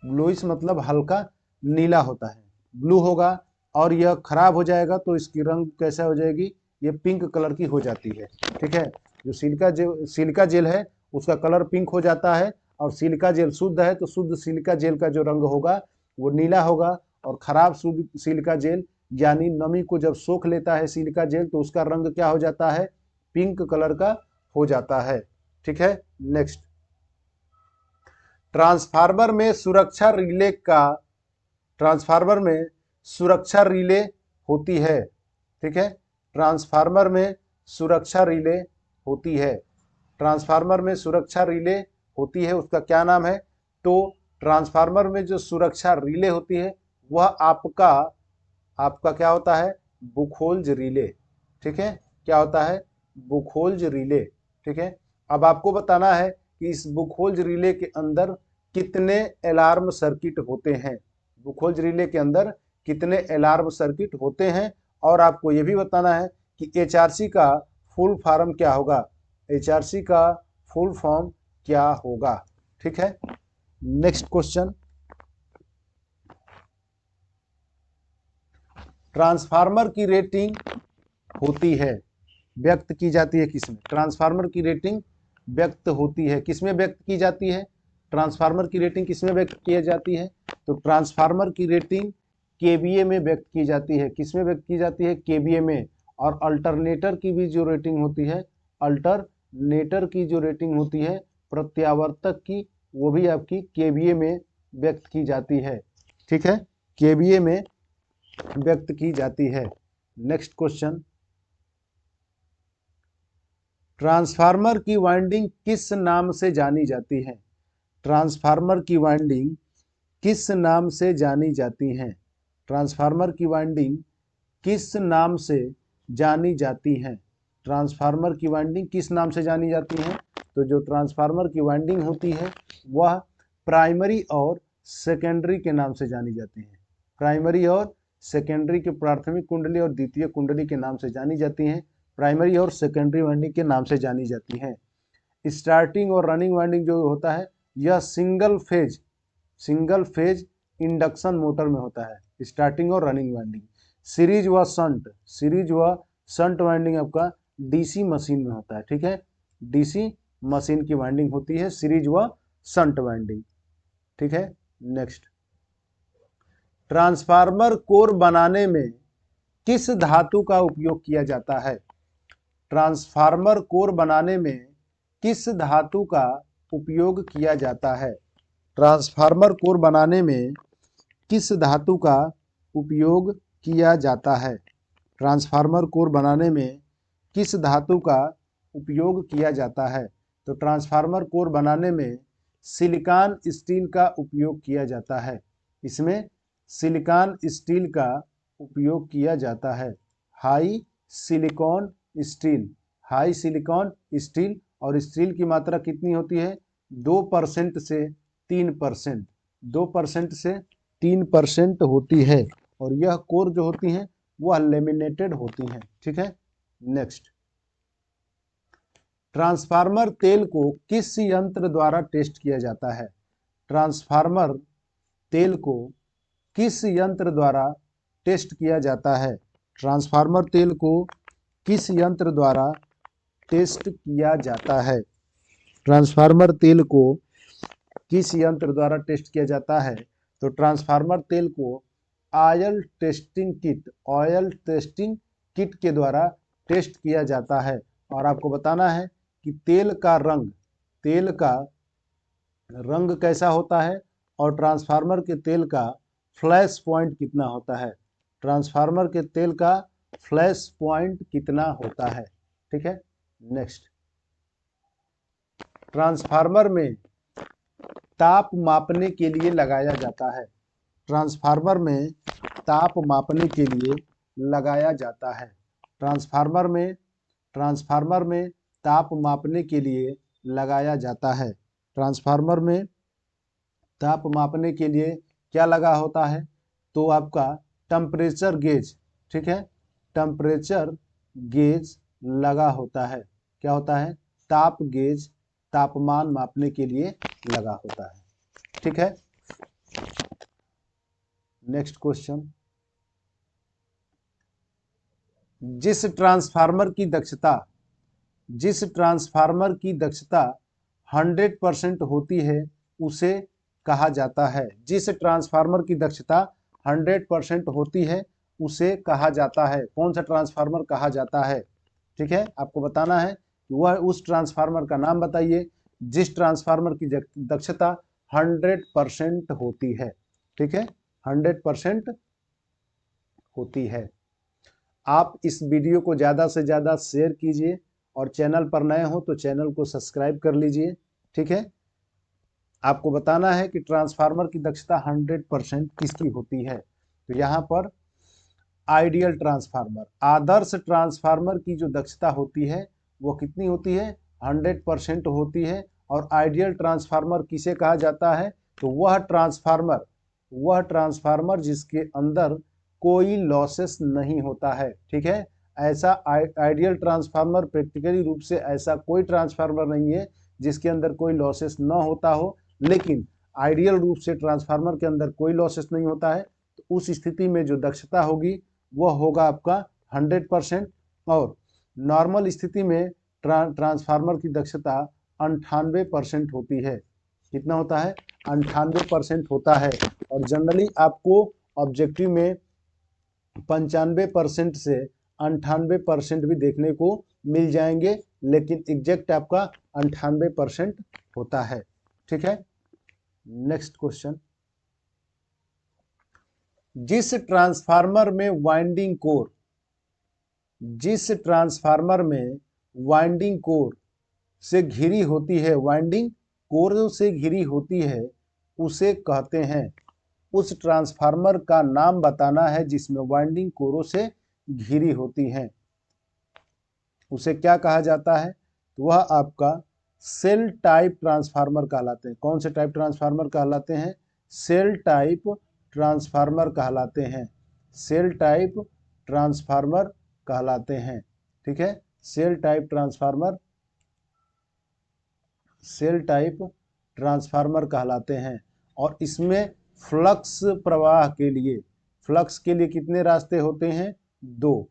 ब्लूइश मतलब हल्का नीला होता है, ब्लू होगा। और यह खराब हो जाएगा तो इसकी रंग कैसा हो जाएगी, ये पिंक कलर की हो जाती है, ठीक है। जो सिलिका जेल है उसका कलर पिंक हो जाता है। और सिलिका जेल शुद्ध है तो शुद्ध सिलिका जेल का जो रंग होगा वो नीला होगा। और खराब शुद्ध सिलिका जेल यानी नमी को जब सोख लेता है सिलिका जेल तो उसका रंग क्या हो जाता है, पिंक कलर का हो जाता है, ठीक है। नेक्स्ट, ट्रांसफार्मर में सुरक्षा रिले का, ट्रांसफार्मर में सुरक्षा रिले होती है, ठीक है। ट्रांसफार्मर में सुरक्षा रिले होती है, ट्रांसफार्मर में सुरक्षा रिले होती है, उसका क्या नाम है। तो ट्रांसफार्मर में जो सुरक्षा रिले होती है वह आपका क्या होता है, बुखोल्ज रिले, ठीक है। क्या होता है, बुखोल्ज रिले, ठीक है। अब आपको बताना है कि इस बुखोल्ज रिले के अंदर कितने अलार्म सर्किट होते हैं, बुखोल्ज रिले के अंदर कितने अलार्म सर्किट होते हैं। और आपको यह भी बताना है कि HRC का फुल फॉर्म क्या होगा, HRC का फुल फॉर्म क्या होगा, ठीक है। नेक्स्ट क्वेश्चन, ट्रांसफार्मर की रेटिंग होती है, व्यक्त की जाती है किसमें, ट्रांसफार्मर की रेटिंग व्यक्त होती है किसमें, व्यक्त की जाती है, ट्रांसफार्मर की रेटिंग किसमें व्यक्त की जाती है। तो ट्रांसफार्मर की रेटिंग KVA में व्यक्त की जाती है, किसमें व्यक्त की जाती है, KVA में। और अल्टरनेटर की भी जो रेटिंग होती है, अल्टरनेटर की जो रेटिंग होती है प्रत्यावर्तक की, वो भी आपकी KVA में व्यक्त की जाती है, ठीक है, KVA में व्यक्त की जाती है। नेक्स्ट क्वेश्चन, ट्रांसफार्मर की वाइंडिंग किस नाम से जानी जाती है, ट्रांसफार्मर की वाइंडिंग किस नाम से जानी जाती है, ट्रांसफार्मर की वाइंडिंग किस नाम से जानी जाती है, ट्रांसफार्मर की वाइंडिंग किस नाम से जानी जाती है। तो जो ट्रांसफार्मर की वाइंडिंग होती है वह प्राइमरी और सेकेंडरी के नाम से जानी जाती है, प्राइमरी और सेकेंडरी के प्राथमिक कुंडली और द्वितीय कुंडली के नाम से जानी जाती हैं, प्राइमरी और सेकेंडरी वाइंडिंग के नाम से जानी जाती हैं। स्टार्टिंग और रनिंग वाइंडिंग जो होता है यह सिंगल फेज इंडक्शन मोटर में होता है, स्टार्टिंग और रनिंग वाइंडिंग। सीरीज व शंट वाइंडिंग आपका DC मशीन में होता है, ठीक है, DC मशीन की वाइंडिंग होती है सीरीज व शंट वाइंडिंग, ठीक है। नेक्स्ट, ट्रांसफार्मर कोर बनाने में किस धातु का उपयोग किया जाता है, ट्रांसफार्मर कोर बनाने में किस धातु का उपयोग किया जाता है? ट्रांसफार्मर कोर बनाने में किस धातु का उपयोग किया जाता है? ट्रांसफार्मर कोर बनाने में किस धातु का उपयोग किया जाता है? तो ट्रांसफार्मर कोर बनाने में सिलिकॉन स्टील का उपयोग किया जाता है। इसमें सिलिकॉन स्टील का उपयोग किया जाता है। High silicon steel, high silicon steel. और स्टील की मात्रा कितनी होती है? 2% से 3%, 2% से 3% होती है। और यह कोर जो होती हैं वह लेमिनेटेड होती हैं। ठीक है, नेक्स्ट, ट्रांसफार्मर तेल को किस यंत्र द्वारा टेस्ट किया जाता है? ट्रांसफार्मर तेल को किस यंत्र द्वारा टेस्ट किया जाता है? ट्रांसफार्मर तेल को किस यंत्र द्वारा टेस्ट किया जाता है? ट्रांसफार्मर तेल को किस यंत्र द्वारा टेस्ट किया जाता है? तो ट्रांसफार्मर तेल को ऑयल टेस्टिंग किट के द्वारा टेस्ट किया जाता है। और आपको बताना है कि तेल का रंग कैसा होता है और ट्रांसफार्मर के तेल का फ्लैश पॉइंट कितना होता है। ट्रांसफार्मर के तेल का फ्लैश पॉइंट कितना होता है। ठीक है, नेक्स्ट, ट्रांसफार्मर में ताप मापने के लिए लगाया जाता है। ट्रांसफार्मर में ताप मापने के लिए लगाया जाता है। ट्रांसफार्मर में ताप मापने के लिए लगाया जाता है। ट्रांसफार्मर में ताप मापने के लिए क्या लगा होता है? तो आपका टेम्परेचर गेज, ठीक है, टेम्परेचर गेज लगा होता है। क्या होता है? ताप गेज, तापमान मापने के लिए लगा होता है। ठीक है, नेक्स्ट क्वेश्चन, जिस ट्रांसफार्मर की दक्षता 100% होती है उसे कहा जाता है। जिस ट्रांसफार्मर की दक्षता 100% होती है उसे कहा जाता है। कौन सा ट्रांसफार्मर कहा जाता है? ठीक है, आपको बताना है कि वह उस ट्रांसफार्मर का नाम बताइए जिस ट्रांसफार्मर की दक्षता 100% होती है। ठीक है, 100% होती है। आप इस वीडियो को ज़्यादा से ज़्यादा शेयर कीजिए और चैनल पर नए हो तो चैनल को सब्सक्राइब कर लीजिए। ठीक है, आपको बताना है कि ट्रांसफार्मर की दक्षता 100% किसकी होती है। तो यहाँ पर आइडियल ट्रांसफार्मर, आदर्श ट्रांसफार्मर की जो दक्षता होती है वो कितनी होती है? 100% होती है। और आइडियल ट्रांसफार्मर किसे कहा जाता है? तो वह ट्रांसफार्मर जिसके अंदर कोई लॉसेस नहीं होता है। ठीक है, ऐसा आइडियल ट्रांसफार्मर प्रैक्टिकली रूप से ऐसा कोई ट्रांसफार्मर नहीं है जिसके अंदर कोई लॉसेस न होता हो। लेकिन आइडियल रूप से ट्रांसफार्मर के अंदर कोई लॉसेस नहीं होता है, तो उस स्थिति में जो दक्षता होगी वह होगा आपका 100%। और नॉर्मल स्थिति में ट्रांसफार्मर की दक्षता 98% होती है। कितना होता है? 98% होता है। और जनरली आपको ऑब्जेक्टिव में 95% से 98% भी देखने को मिल जाएंगे, लेकिन एग्जैक्ट आपका 98% होता है। ठीक है, नेक्स्ट क्वेश्चन, जिस ट्रांसफार्मर में वाइंडिंग कोर से घिरी होती है, वाइंडिंग कोर से घिरी होती है, उसे कहते हैं, उस ट्रांसफार्मर का नाम बताना है जिसमें वाइंडिंग कोरों से घिरी होती हैं, उसे क्या कहा जाता है? तो वह आपका सेल टाइप ट्रांसफार्मर कहलाते हैं। कौन से टाइप ट्रांसफार्मर कहलाते हैं? सेल टाइप ट्रांसफार्मर कहलाते हैं। सेल टाइप ट्रांसफार्मर कहलाते हैं। ठीक है, सेल टाइप ट्रांसफार्मर कहलाते हैं। और इसमें फ्लक्स के लिए कितने रास्ते होते हैं? 2।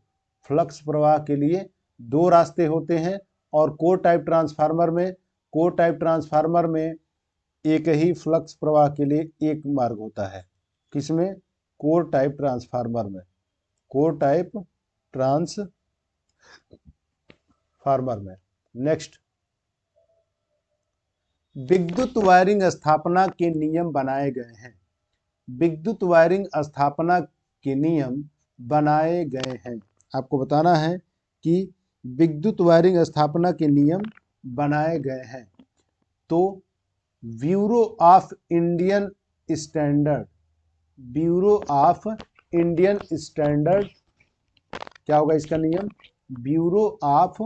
फ्लक्स प्रवाह के लिए 2 रास्ते होते हैं। और कोर टाइप ट्रांसफार्मर में एक ही फ्लक्स प्रवाह के लिए एक मार्ग होता है। किसमें? कोर टाइप ट्रांसफार्मर में। नेक्स्ट, विद्युत वायरिंग स्थापना के नियम बनाए गए हैं। विद्युत वायरिंग स्थापना के नियम बनाए गए हैं। आपको बताना है कि विद्युत वायरिंग स्थापना के नियम बनाए गए हैं। तो bureau of Indian standard, bureau of Indian standard क्या होगा इसका नियम? Bureau of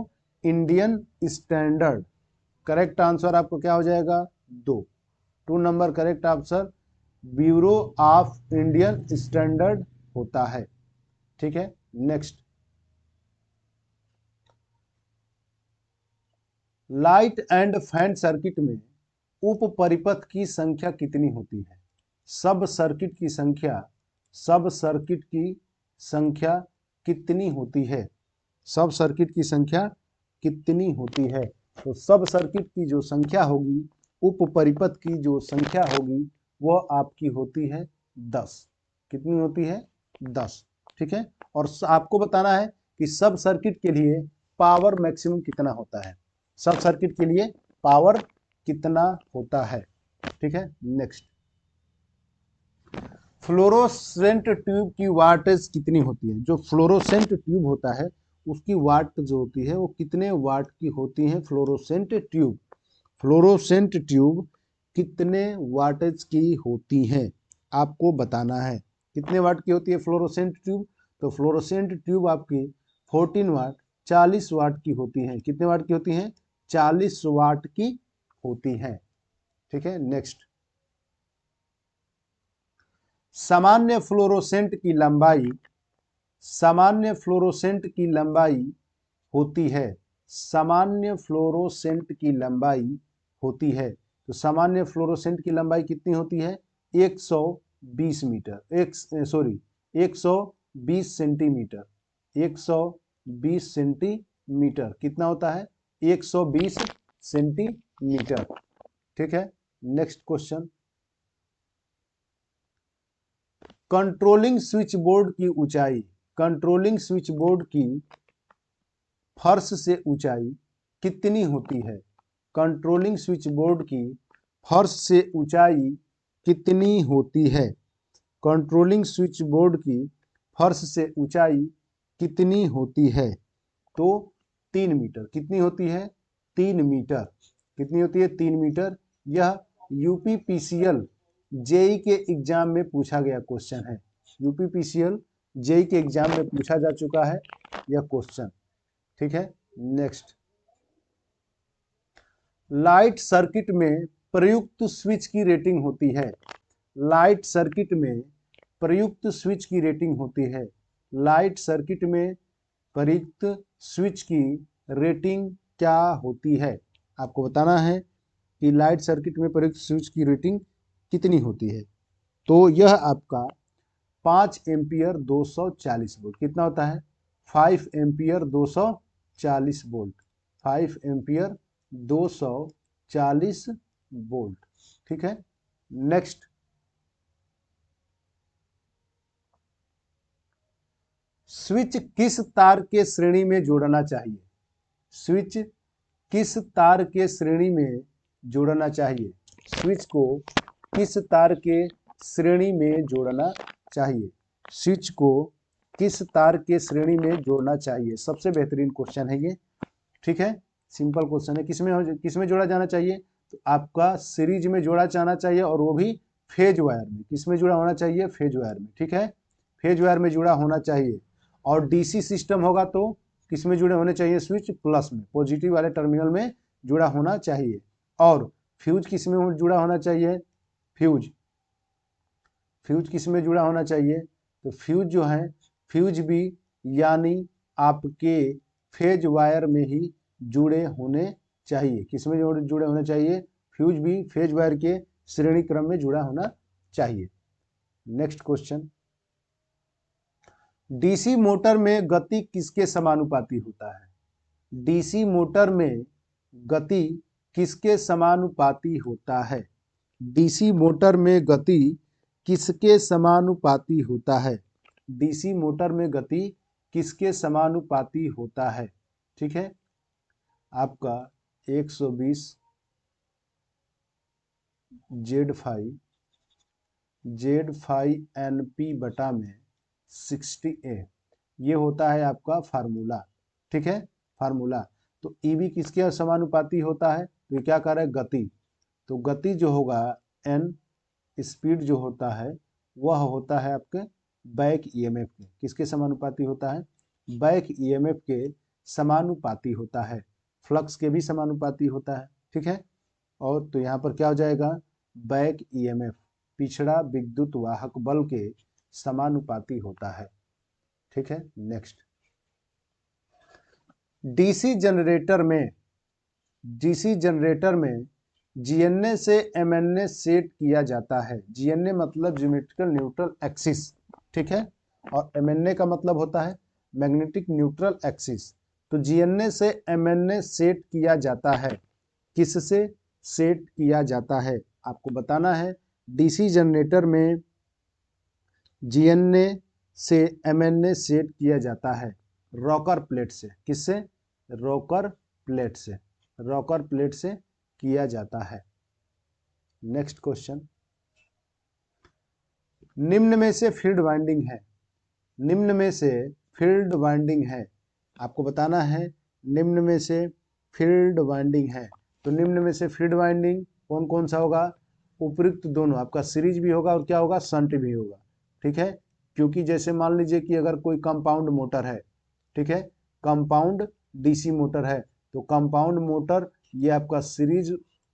Indian standard. Correct answer आपको क्या हो जाएगा? 2 number correct answer bureau of Indian standard होता है। ठीक है, next, light and fan circuit में उप परिपथ की संख्या कितनी होती है? सब सर्किट की संख्या, सब सर्किट की संख्या कितनी होती है? सब सर्किट की संख्या कितनी होती है? तो सब सर्किट की जो संख्या होगी, उप परिपथ की जो संख्या होगी, वह आपकी होती है 10। कितनी होती है? 10। ठीक है, और आपको बताना है कि सब सर्किट के लिए पावर मैक्सिमम कितना होता है। सब सर्किट के लिए पावर कितना होता है। ठीक है, नेक्स्ट, फ्लोरोसेंट ट्यूब की वाटेज कितनी होती है? जो फ्लोरोसेंट ट्यूब होता है उसकी वाट जो होती है वो कितने वाट की होती है? फ्लोरोसेंट ट्यूब, फ्लोरोसेंट ट्यूब कितने वाटेज की होती है? आपको बताना है कितने वाट की होती है फ्लोरोसेंट ट्यूब। तो फ्लोरोसेंट ट्यूब आपकी 14 वाट, 40 वाट की होती है। कितने वाट की होती हैं? 40 वाट की होती है। ठीक है, नेक्स्ट, सामान्य फ्लोरोसेंट की लंबाई, सामान्य फ्लोरोसेंट की लंबाई होती है, सामान्य फ्लोरोसेंट की लंबाई होती है। तो सामान्य फ्लोरोसेंट की लंबाई कितनी होती है? 120 मीटर, 120 सेंटीमीटर, 120 सेंटीमीटर कितना होता है? 120 सेंटीमीटर। ठीक है, next question, controlling switch board की ऊंचाई, कंट्रोलिंग स्विच बोर्ड की फर्श से ऊंचाई कितनी होती है? कंट्रोलिंग स्विच बोर्ड की फर्श से ऊंचाई कितनी होती है? कंट्रोलिंग स्विच बोर्ड की फर्श से ऊंचाई कितनी होती है? तो 3 मीटर। कितनी होती है? 3 मीटर। कितनी होती है? 3 मीटर। यह यूपीपीसीएल जेई के एग्जाम में पूछा गया क्वेश्चन है। यूपीपीसीएल जेई के एग्जाम में पूछा जा चुका है यह क्वेश्चन। ठीक है, नेक्स्ट, लाइट सर्किट में प्रयुक्त स्विच की रेटिंग होती है, लाइट सर्किट में प्रयुक्त स्विच की रेटिंग होती है, लाइट सर्किट में प्रयुक्त स्विच की रेटिंग क्या होती है? आपको बताना है कि लाइट सर्किट में प्रयुक्त स्विच की रेटिंग कितनी होती है। तो यह आपका 5 एम्पियर 240 वोल्ट कितना होता है? 5 एम्पियर 240 वोल्ट, 5 एम्पियर 240 वोल्ट। ठीक है, नेक्स्ट, स्विच किस तार के श्रेणी में जोड़ना चाहिए? स्विच किस तार के श्रेणी में जोड़ना चाहिए? स्विच को किस तार के श्रेणी में जोड़ना चाहिए? स्विच को किस तार के श्रेणी में जोड़ना चाहिए? सबसे बेहतरीन क्वेश्चन है ये। ठीक है, सिंपल क्वेश्चन है। किसमें जोड़ा जाना चाहिए? तो आपका सीरीज में जोड़ा जाना चाहिए, और वो भी फेज वायर में। किसमें जुड़ा होना चाहिए? फेज वायर में। ठीक है, फेज वायर में जुड़ा होना चाहिए। और डीसी सिस्टम होगा तो किसमें जुड़े होने चाहिए? स्विच प्लस में, पॉजिटिव वाले टर्मिनल में जुड़ा होना चाहिए। और फ्यूज किसमें जुड़ा होना चाहिए? फ्यूज, फ्यूज किसमें जुड़ा होना चाहिए? तो फ्यूज जो है, फ्यूज भी यानी आपके फेज वायर में ही जुड़े होने चाहिए। किसमें जुड़े होने चाहिए? फ्यूज भी फेज वायर के श्रेणी क्रम में जुड़ा होना चाहिए। नेक्स्ट क्वेश्चन, डीसी मोटर में गति किसके समानुपाती होता है? डीसी मोटर में गति किसके समानुपाती होता है? डीसी मोटर में गति किसके समानुपाती होता है? डीसी मोटर में गति किसके समानुपाती होता है? ठीक है, आपका 120 Z NP में 60A, ये होता है आपका फार्मूला। ठीक है, फार्मूला। तो EV किसके समानुपाती होता है? तो ये क्या कर रहा है? गति। तो गति जो होगा N, स्पीड जो होता है वह होता है आपके बैक EMF के। किसके समानुपाती होता है? बैक EMF के समानुपाती होता है। फ्लक्स के भी समानुपाती होता है। ठीक है, और तो यहाँ पर क्या हो जाएगा? बैक EMF पिछड़ा विद्युत वाहक बल के समानुपाती होता है। ठीक है, नेक्स्ट। डीसी जनरेटर में GNA से MNA सेट किया जाता है। GNA मतलब ज्योमेट्रिकल न्यूट्रल एक्सिस। ठीक है, और MNA का मतलब होता है मैग्नेटिक न्यूट्रल एक्सिस। तो GNA से MNA सेट किया जाता है। किससे सेट किया जाता है आपको बताना है। डीसी जनरेटर में GNA से MNA सेट किया जाता है रॉकर प्लेट से। किससे? रॉकर प्लेट से। रॉकर प्लेट से किया जाता है। नेक्स्ट क्वेश्चन, निम्न में से फील्ड वाइंडिंग है। निम्न में से फील्ड वाइंडिंग है, आपको बताना है निम्न में से फील्ड वाइंडिंग है। तो निम्न में से फील्ड वाइंडिंग कौन कौन सा होगा? उपयुक्त दोनों, आपका सीरीज भी होगा और क्या होगा? शंट भी होगा। ठीक है, क्योंकि जैसे मान लीजिए कि अगर कोई कंपाउंड मोटर है, ठीक है, कंपाउंड डीसी मोटर है, तो कंपाउंड मोटर ये आपका सीरीज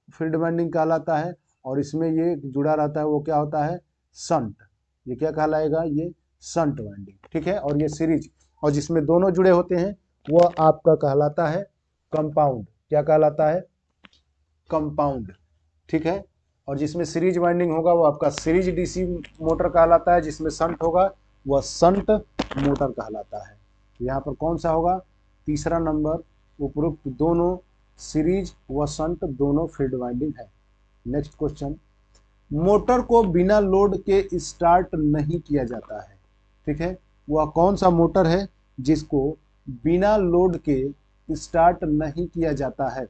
फील्ड वाइंडिंग कहलाता है, और इसमें ये जुड़ा रहता है वो क्या होता है? शंट। ये क्या कहलाएगा? ये शंट वाइंडिंग। ठीक है, और ये सीरीज, और जिसमें दोनों जुड़े होते हैं वह आपका कहलाता है कंपाउंड। क्या कहलाता है? कंपाउंड। ठीक है, और जिसमें सीरीज वाइंडिंग होगा वो आपका सीरीज डीसी मोटर कहलाता है। जिसमें शंट होगा वह शंट मोटर कहलाता है। यहाँ पर कौन सा होगा? तीसरा नंबर, उपरोक्त दोनों सीरीज व शंट दोनों फील्ड वाइंडिंग है। नेक्स्ट क्वेश्चन, मोटर को बिना लोड के स्टार्ट नहीं किया जाता है। ठीक है, वह कौन सा मोटर है जिसको बिना लोड के स्टार्ट नहीं किया जाता है?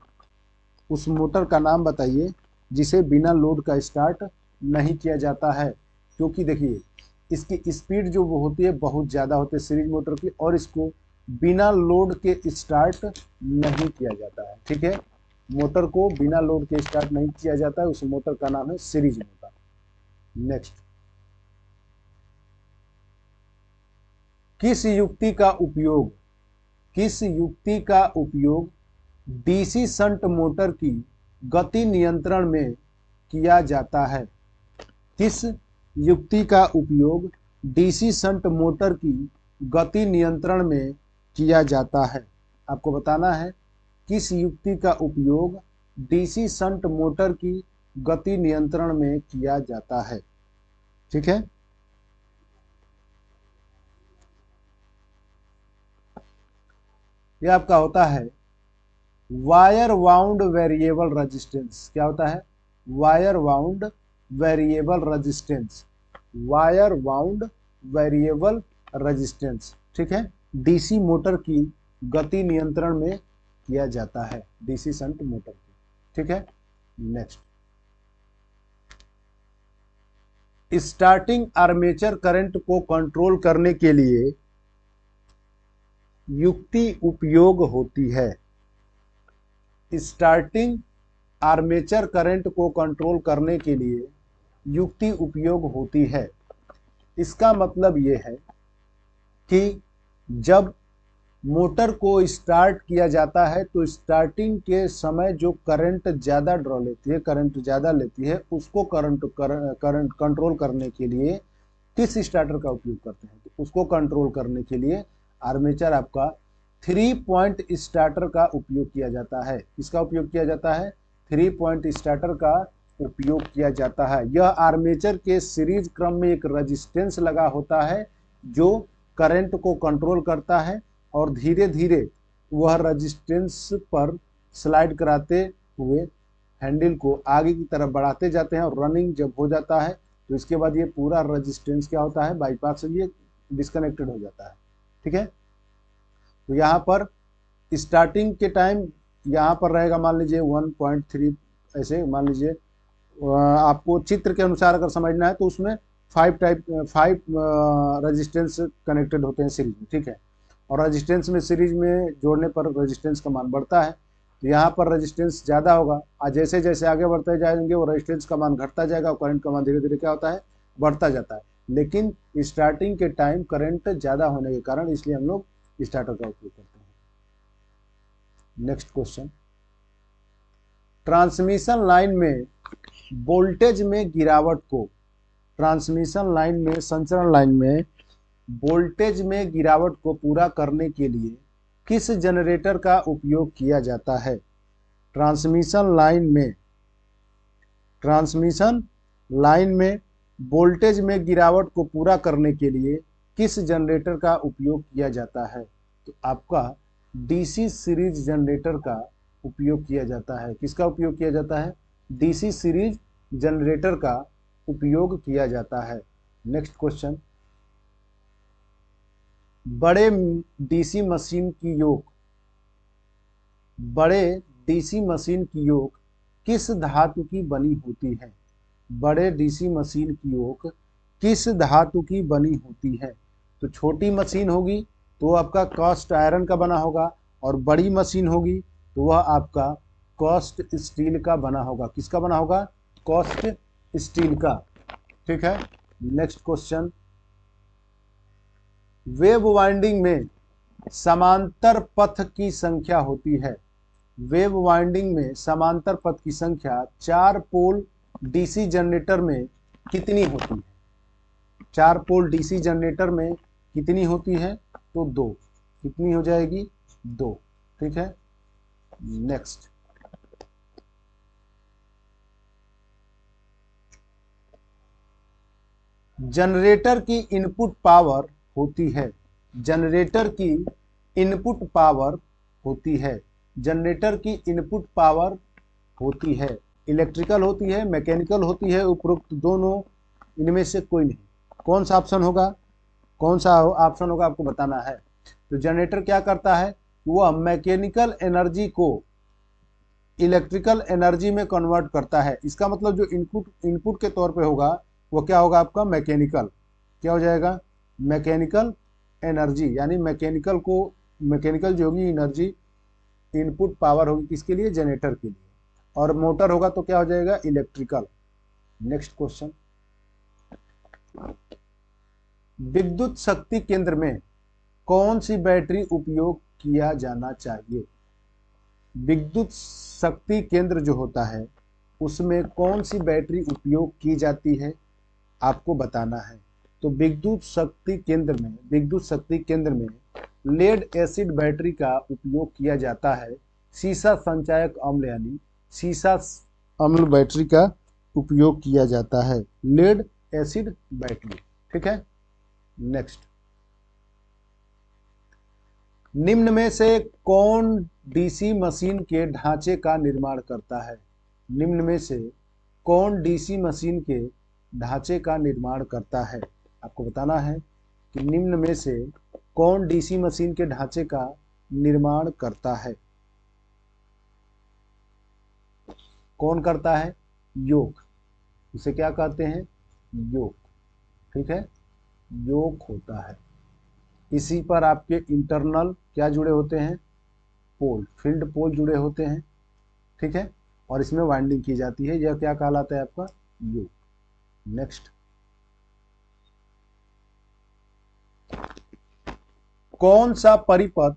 उस मोटर का नाम बताइए जिसे बिना लोड का स्टार्ट नहीं किया जाता है। क्योंकि देखिए इसकी स्पीड जो वो होती है बहुत ज़्यादा होती है सीरीज मोटर की, और इसको बिना लोड के स्टार्ट नहीं किया जाता है। ठीक है, मोटर को बिना लोड के स्टार्ट नहीं किया जाता है, उस मोटर का नाम है सीरीज मोटर। नेक्स्ट, किस युक्ति का उपयोग डीसी शंट मोटर की गति नियंत्रण में किया जाता है? किस युक्ति का उपयोग डीसी शंट मोटर की गति नियंत्रण में किया जाता है? आपको बताना है किस युक्ति का उपयोग डीसी शंट मोटर की गति नियंत्रण में किया जाता है। ठीक है, यह आपका होता है वायर वाउंड वेरिएबल रेजिस्टेंस। क्या होता है? Wire wound variable resistance. Wire wound variable resistance. ठीक है, डीसी मोटर की गति नियंत्रण में किया जाता है, डीसी शंट मोटर की। ठीक है, नेक्स्ट, स्टार्टिंग आर्मेचर करंट को कंट्रोल करने के लिए युक्ति उपयोग होती है। स्टार्टिंग आर्मेचर करंट को कंट्रोल करने के लिए युक्ति उपयोग होती है। इसका मतलब ये है कि जब मोटर को स्टार्ट किया जाता है तो स्टार्टिंग के समय जो करंट ज़्यादा ड्रॉ लेती है, करंट ज़्यादा लेती है, उसको करंट कंट्रोल करने के लिए किस स्टार्टर का उपयोग करते हैं? तो उसको कंट्रोल करने के लिए आर्मेचर आपका 3 पॉइंट स्टार्टर का उपयोग किया जाता है। किसका उपयोग किया जाता है? 3 पॉइंट स्टार्टर का उपयोग किया जाता है। यह आर्मेचर के सीरीज क्रम में एक रेजिस्टेंस लगा होता है जो करंट को कंट्रोल करता है, और धीरे धीरे वह रेजिस्टेंस पर स्लाइड कराते हुए हैंडल को आगे की तरफ बढ़ाते जाते हैं, और रनिंग जब हो जाता है तो इसके बाद ये पूरा रेजिस्टेंस क्या होता है? बाईपास से ये डिस्कनेक्टेड हो जाता है। ठीक है, तो यहाँ पर स्टार्टिंग के टाइम यहाँ पर रहेगा मान लीजिए 1.3, ऐसे मान लीजिए आपको चित्र के अनुसार अगर समझना है तो उसमें 5 रेजिस्टेंस कनेक्टेड होते हैं सीरीज में, ठीक है। और रेजिस्टेंस में सीरीज में जोड़ने पर रेजिस्टेंस का मान बढ़ता है, तो यहाँ पर रेजिस्टेंस ज़्यादा होगा, और जैसे जैसे आगे बढ़ते जाएंगे वो रेजिस्टेंस का मान घटता जाएगा और करंट का मान धीरे धीरे क्या होता है, बढ़ता जाता है। लेकिन स्टार्टिंग के टाइम करंट ज़्यादा होने के कारण इसलिए हम लोग स्टार्टर का उपयोग करते हैं। नेक्स्ट क्वेश्चन, ट्रांसमिशन लाइन में वोल्टेज में गिरावट को, ट्रांसमिशन लाइन में, संचरण लाइन में वोल्टेज में गिरावट को पूरा करने के लिए किस जनरेटर का उपयोग किया जाता है? ट्रांसमिशन लाइन में वोल्टेज में गिरावट को पूरा करने के लिए किस जनरेटर का उपयोग किया जाता है? तो आपका डीसी सीरीज जनरेटर का उपयोग किया जाता है। किसका उपयोग किया जाता है? डीसी सीरीज जनरेटर का उपयोग किया जाता है। नेक्स्ट क्वेश्चन, बड़े डीसी मशीन की योक किस धातु की बनी होती है? बड़े डीसी मशीन की योक किस धातु की बनी होती है? तो छोटी मशीन होगी तो आपका कास्ट आयरन का बना होगा, और बड़ी मशीन होगी तो वह आपका कास्ट स्टील का बना होगा। किसका बना होगा? कास्ट स्टील का, ठीक है। नेक्स्ट क्वेश्चन, वेव वाइंडिंग में समांतर पथ की संख्या होती है। वेव वाइंडिंग में समांतर पथ की संख्या 4 पोल डीसी जनरेटर में कितनी होती है? 4 पोल डीसी जनरेटर में कितनी होती है? तो 2। कितनी हो जाएगी? 2, ठीक है। नेक्स्ट, जनरेटर की इनपुट पावर होती है। जनरेटर की इनपुट पावर होती है। जनरेटर की इनपुट पावर होती है, इलेक्ट्रिकल होती है, मैकेनिकल होती है, उपरोक्त दोनों, इनमें से कोई नहीं। कौन सा ऑप्शन होगा? कौन सा ऑप्शन होगा आपको बताना है। तो जनरेटर क्या करता है? वह मैकेनिकल एनर्जी को इलेक्ट्रिकल एनर्जी में कन्वर्ट करता है। इसका मतलब जो इनपुट के तौर पे होगा वो क्या होगा आपका? मैकेनिकल। क्या हो जाएगा? मैकेनिकल एनर्जी, यानी मैकेनिकल जो होगी एनर्जी, इनपुट पावर होगी किसके लिए? जनरेटर के लिए। और मोटर होगा तो क्या हो जाएगा? इलेक्ट्रिकल। नेक्स्ट क्वेश्चन, विद्युत शक्ति केंद्र में कौन सी बैटरी उपयोग किया जाना चाहिए? विद्युत शक्ति केंद्र जो होता है उसमें कौन सी बैटरी उपयोग की जाती है, आपको बताना है। तो विद्युत शक्ति केंद्र में लेड एसिड बैटरी का उपयोग किया जाता है। सीसा संचायक अम्ल यानी सीसा अम्ल बैटरी का उपयोग किया जाता है, लेड एसिड बैटरी, ठीक है। नेक्स्ट, निम्न में से कौन डीसी मशीन के ढांचे का निर्माण करता है? निम्न में से कौन डीसी मशीन के ढांचे का निर्माण करता है? आपको बताना है कि निम्न में से कौन डीसी मशीन के ढांचे का निर्माण करता है? कौन करता है? योक। इसे क्या कहते हैं? योक, ठीक है। योक होता है। इसी पर आपके इंटरनल क्या जुड़े होते हैं? पोल, फील्ड पोल जुड़े होते हैं, ठीक है। और इसमें वाइंडिंग की जाती है। यह क्या कहलाता है? आपका योक। नेक्स्ट, कौन सा परिपथ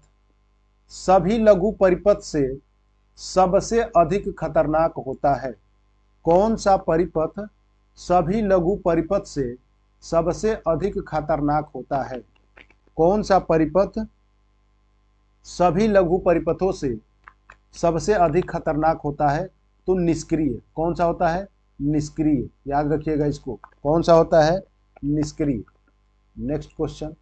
सभी लघु परिपथ से सबसे अधिक खतरनाक होता है? कौन सा परिपथ सभी लघु परिपथ से सबसे अधिक खतरनाक होता है? कौन सा परिपथ सभी लघु परिपथों से सबसे अधिक खतरनाक होता है? तो निष्क्रिय। कौन सा होता है? निष्क्रिय। याद रखिएगा इसको। कौन सा होता है? निष्क्रिय। Next question,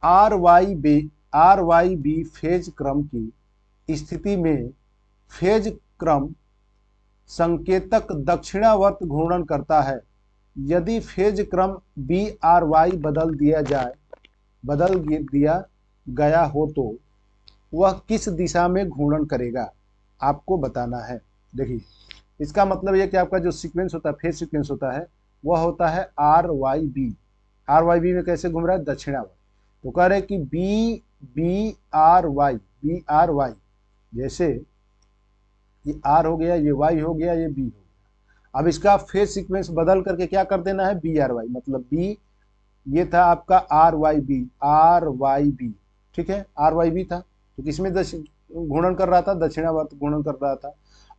R Y B phase क्रम की स्थिति में फेज क्रम संकेतक दक्षिणावर्त घूर्णन करता है। यदि फेज क्रम बी आर वाई बदल दिया गया हो तो वह किस दिशा में घूर्णन करेगा? आपको बताना है। देखिए इसका मतलब ये कि आपका जो सीक्वेंस होता है, फेज सीक्वेंस होता है, वह होता है R Y B. R Y B में कैसे घूम रहा है? दक्षिणावर्त। तो कह रहे हैं कि B B R Y, B R Y, जैसे ये आर हो गया, ये वाई हो गया, ये बी हो गया। अब इसका फेज सीक्वेंस बदल करके क्या कर देना है? बी आर वाई, मतलब बी ये था आपका R Y B, R Y B, ठीक है, आर वाई बी था, तो किसमें घूर्णन कर रहा था? दक्षिणावर्त घूर्णन कर रहा था।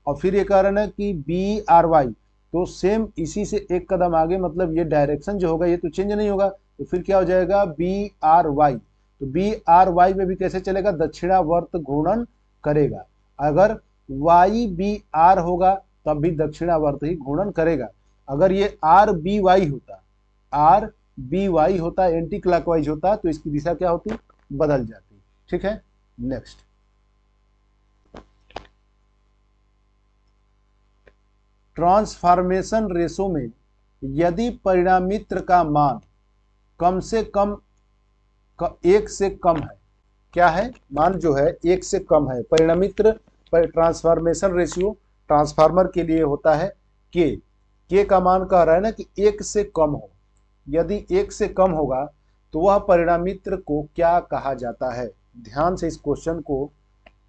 और फिर ये कह रहे हैं कि बी आर वाई, तो सेम इसी से एक कदम आगे, मतलब ये डायरेक्शन जो होगा ये तो चेंज नहीं होगा, तो फिर क्या हो जाएगा? B R Y. तो बी आर वाई में भी कैसे चलेगा? दक्षिणावर्त घूर्णन करेगा। अगर वाई बी आर होगा तब भी दक्षिणावर्त ही घूर्णन करेगा। अगर ये आर बी वाई होता, आर बी वाई होता, एंटी क्लॉकवाइज होता, तो इसकी दिशा क्या होती? बदल जाती। ठीक है, नेक्स्ट। ट्रांसफॉर्मेशन रेशो में यदि परिणामित्र का मान कम से कम एक से कम है, क्या है? मान जो है एक से कम है, परिणामित्र पर ट्रांसफॉर्मेशन रेशियो ट्रांसफार्मर के लिए होता है के का मान कह रहा है ना कि एक से कम हो। यदि एक से कम होगा तो वह परिणामित्र को क्या कहा जाता है? ध्यान से इस क्वेश्चन को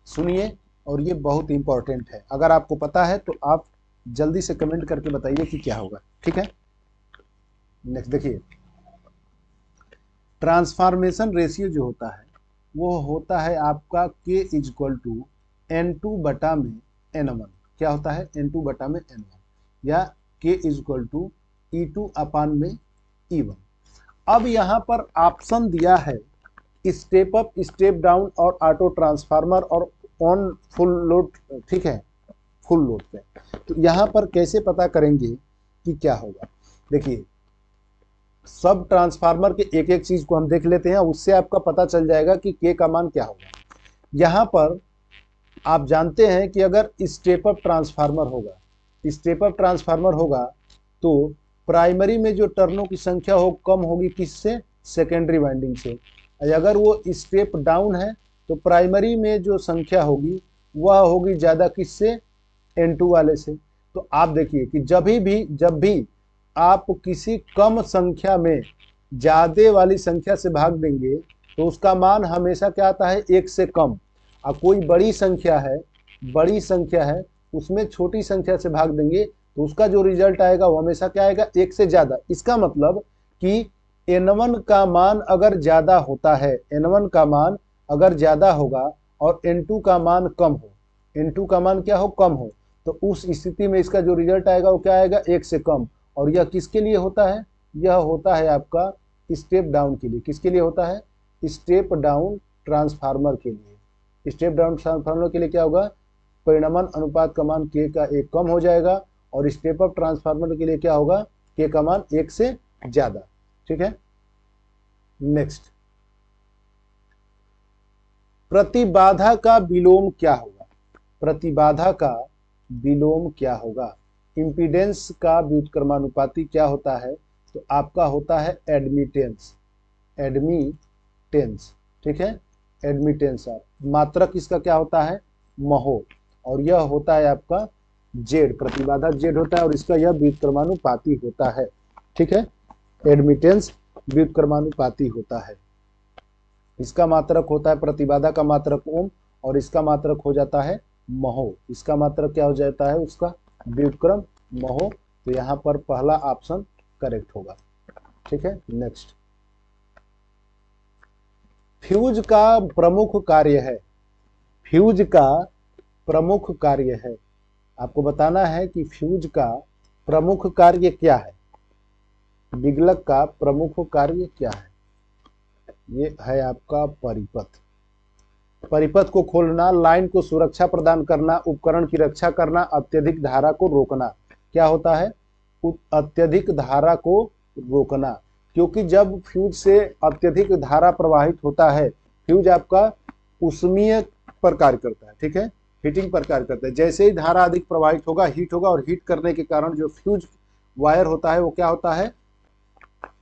सुनिए और ये बहुत इंपॉर्टेंट है। अगर आपको पता है तो आप जल्दी से कमेंट करके बताइए कि क्या होगा। ठीक है, नेक्स्ट देखिए, ट्रांसफॉर्मेशन रेशियो जो होता है वो होता है आपका के इजक्वल टू N2 बटा में N1। क्या होता है? N2 बटा में N1 या के इजक्वल टू E2 अपान में E1। अब यहाँ पर ऑप्शन दिया है स्टेप अप, स्टेप डाउन और ऑटो ट्रांसफार्मर और ऑन फुल लोड। ठीक है, फुल लोड पे। तो यहाँ पर कैसे पता करेंगे कि क्या होगा? देखिए, सब ट्रांसफार्मर के एक एक चीज को हम देख लेते हैं, उससे आपका पता चल जाएगा कि के का मान क्या होगा। यहाँ पर आप जानते हैं कि अगर स्टेप अप ट्रांसफार्मर होगा, स्टेप अप ट्रांसफार्मर होगा तो प्राइमरी में जो टर्नों की संख्या हो कम होगी किससे? सेकेंडरी वाइंडिंग से। अगर वो स्टेप डाउन है तो प्राइमरी में जो संख्या होगी वह होगी ज्यादा किससे? N2 वाले से। तो आप देखिए कि जब भी आप किसी कम संख्या में ज्यादा वाली संख्या से भाग देंगे तो उसका मान हमेशा क्या आता है? एक से कम। अब कोई बड़ी संख्या है उसमें छोटी संख्या से भाग देंगे तो उसका जो रिजल्ट आएगा वो हमेशा क्या आएगा? एक से ज्यादा। इसका मतलब कि N1 का मान अगर ज्यादा होता है, N1 का मान अगर ज्यादा होगा और N2 का मान कम हो, N2 का मान क्या हो? कम हो, तो उस स्थिति में इसका जो रिजल्ट आएगा वो क्या आएगा? एक से कम। और यह किसके लिए होता है? यह होता है आपका स्टेप डाउन के लिए। किसके लिए होता है? स्टेप डाउन ट्रांसफार्मर के लिए। स्टेप डाउन ट्रांसफार्मर के लिए क्या होगा? परिणामन अनुपात का मान के का एक कम हो जाएगा और स्टेप अप ट्रांसफार्मर के लिए क्या होगा? के का मान एक से ज्यादा। ठीक है, नेक्स्ट, प्रतिबाधा का विलोम क्या होगा? प्रतिबाधा का विलोम क्या होगा? इम्पीडेंस का व्युत्क्रमानुपाती क्या होता है? तो आपका होता है एडमिटेंस। एडमिटेंस, ठीक है, एडमिटेंस। मात्रक इसका क्या होता है? महो। और यह होता है आपका जेड, प्रतिबाधा जेड होता है और इसका यह व्युत्क्रमानुपाती होता है। ठीक है, एडमिटेंस व्युत्क्रमानुपाती होता है। इसका मात्रक होता है, प्रतिबाधा का मात्रक ओम और इसका मात्रक हो जाता है महो। इसका मात्रक क्या हो जाता है? उसका व्युत्क्रम महो। तो यहाँ पर पहला ऑप्शन करेक्ट होगा। ठीक है, नेक्स्ट, फ्यूज का प्रमुख कार्य है। फ्यूज का प्रमुख कार्य है, आपको बताना है कि फ्यूज का प्रमुख कार्य क्या है? विगलक का प्रमुख कार्य क्या है? ये है आपका परिपथ। परिपथ को खोलना, लाइन को सुरक्षा प्रदान करना, उपकरण की रक्षा करना, अत्यधिक धारा को रोकना। क्या होता है? अत्यधिक धारा को रोकना। क्योंकि जब फ्यूज से अत्यधिक धारा प्रवाहित होता है, फ्यूज आपका उष्मीय पर कार्य करता है। ठीक है, हीटिंग पर कार्य करता है। जैसे ही धारा अधिक प्रवाहित होगा, हीट होगा और हीट करने के कारण जो फ्यूज वायर होता है वो क्या होता है?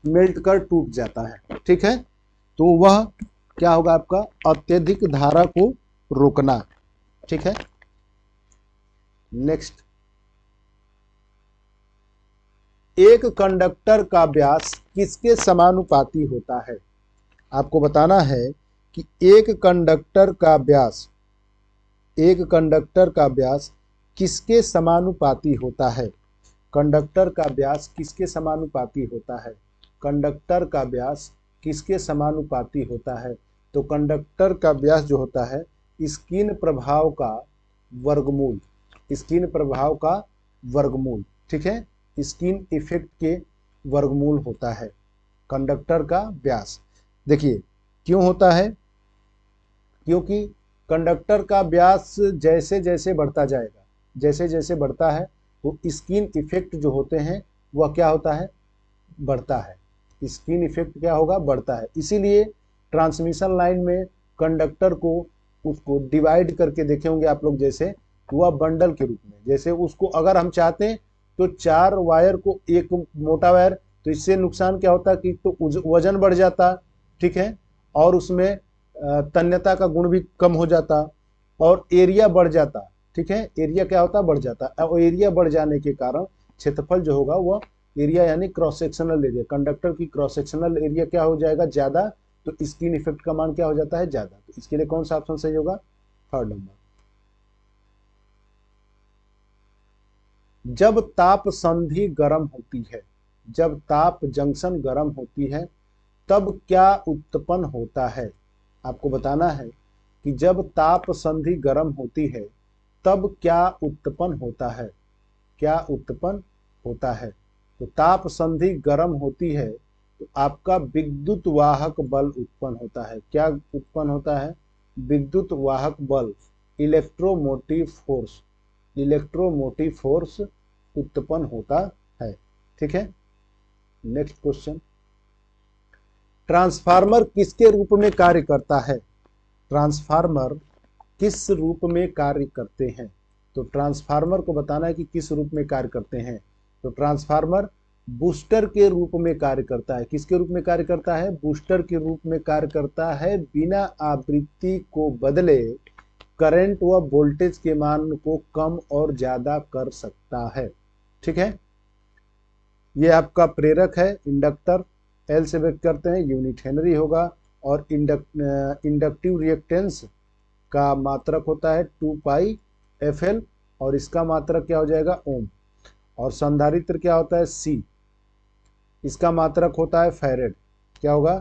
मेल्ट कर टूट जाता है। ठीक है, तो वह क्या होगा? आपका अत्यधिक धारा को रोकना। ठीक है, नेक्स्ट, एक कंडक्टर का व्यास किसके समानुपाती होता है? आपको बताना है कि एक कंडक्टर का व्यास किसके समानुपाती होता है? कंडक्टर का व्यास किसके समानुपाती होता है? कंडक्टर का व्यास किसके समानुपाती होता है? तो कंडक्टर का व्यास जो होता है स्किन प्रभाव का वर्गमूल, स्किन प्रभाव का वर्गमूल, ठीक है, स्किन इफेक्ट के वर्गमूल होता है कंडक्टर का व्यास। देखिए क्यों होता है, क्योंकि कंडक्टर का व्यास जैसे जैसे बढ़ता जाएगा, जैसे जैसे बढ़ता है वो स्किन इफेक्ट जो होते हैं वह क्या होता है, बढ़ता है। स्किन इफेक्ट क्या होगा, बढ़ता है। इसीलिए ट्रांसमिशन लाइन में कंडक्टर को उसको डिवाइड करके देखे होंगे आप लोग, जैसे हुआ बंडल के रूप में, जैसे उसको अगर हम चाहते हैं तो 4 वायर को एक मोटा वायर, तो इससे नुकसान क्या होता कि तो वजन बढ़ जाता, ठीक है, और उसमें तन्यता का गुण भी कम हो जाता और एरिया बढ़ जाता, ठीक है, एरिया क्या होता, बढ़ जाता। और एरिया बढ़ जाने के कारण क्षेत्रफल जो होगा वह एरिया यानी क्रॉस सेक्शनल एरिया, कंडक्टर की क्रॉस सेक्शनल एरिया क्या हो जाएगा, ज्यादा, तो स्किन इफेक्ट का मान क्या हो जाता है, ज्यादा। तो इसके लिए कौन सा ऑप्शन सही होगा, 3rd नंबर। जब ताप संधि गर्म होती है, जब ताप जंक्शन गर्म होती है तब क्या उत्पन्न होता है? आपको बताना है कि जब ताप संधि गर्म होती है तब क्या उत्पन्न होता है, क्या उत्पन्न होता है? तो ताप संधि गर्म होती है तो आपका विद्युत वाहक बल उत्पन्न होता है। क्या उत्पन्न होता है, विद्युत वाहक बल, इलेक्ट्रोमोटिव फोर्स, इलेक्ट्रोमोटिव फोर्स उत्पन्न होता है, ठीक है। नेक्स्ट क्वेश्चन, ट्रांसफार्मर किसके रूप में कार्य करता है? ट्रांसफार्मर किस रूप में कार्य करते हैं? तो ट्रांसफार्मर को बताना है कि किस रूप में कार्य करते हैं। तो ट्रांसफार्मर बूस्टर के रूप में कार्य करता है। किसके रूप में कार्य करता है, बूस्टर के रूप में कार्य करता है। बिना आवृत्ति को बदले करंट व वोल्टेज के मान को कम और ज्यादा कर सकता है, ठीक है। ये आपका प्रेरक है, इंडक्टर, एल से व्यक्त करते हैं, यूनिट हेनरी होगा। और इंडक्टिव रिएक्टेंस का मात्रक होता है 2 पाई FL और इसका मात्रक क्या हो जाएगा, ओम। और संधारित्र क्या होता है, C, इसका मात्रक होता है फैरेड, क्या होगा,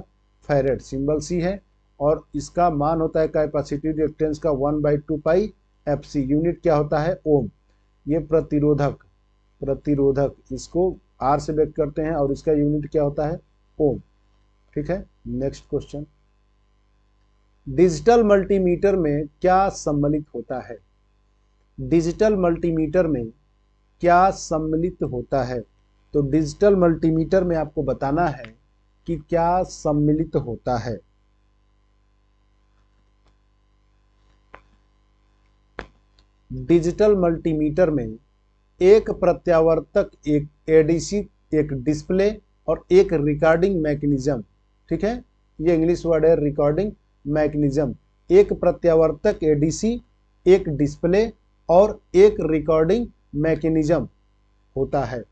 फैरेड, सिंबल C है। और इसका मान होता है कैपेसिटिव रिएक्टेंस का 1/2 पाई FC, यूनिट क्या होता है, ओम। ये प्रतिरोधक, प्रतिरोधक इसको R से व्यक्त करते हैं और इसका यूनिट क्या होता है, ओम, ठीक है। नेक्स्ट क्वेश्चन, डिजिटल मल्टीमीटर में क्या सम्मिलित होता है? डिजिटल मल्टीमीटर में क्या सम्मिलित होता है? तो डिजिटल मल्टीमीटर में आपको बताना है कि क्या सम्मिलित होता है। डिजिटल मल्टीमीटर में एक प्रत्यावर्तक, एक एडीसी, एक डिस्प्ले और एक रिकॉर्डिंग मैकेनिज्म, ठीक है, ये इंग्लिश वर्ड है रिकॉर्डिंग मैकेनिज्म। एक प्रत्यावर्तक एडीसी, एक डिस्प्ले और एक रिकॉर्डिंग मैकेनिज्म होता है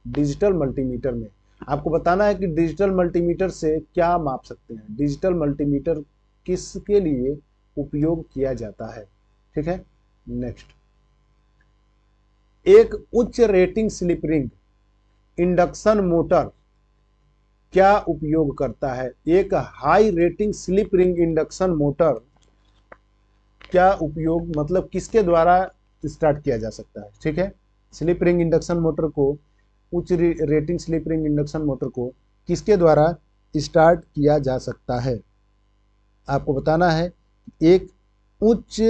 डिजिटल मल्टीमीटर में। आपको बताना है कि डिजिटल मल्टीमीटर से क्या माप सकते हैं, डिजिटल मल्टीमीटर किसके लिए उपयोग किया जाता है, ठीक है। नेक्स्ट, एक उच्च rating slip ring induction motor क्या उपयोग करता है? एक high rating slip ring induction motor क्या उपयोग, मतलब किसके द्वारा स्टार्ट किया जा सकता है, ठीक है। स्लिप रिंग इंडक्शन मोटर को, उच्च rating slip ring induction motor को किसके द्वारा स्टार्ट किया जा सकता है? आपको बताना है एक उच्च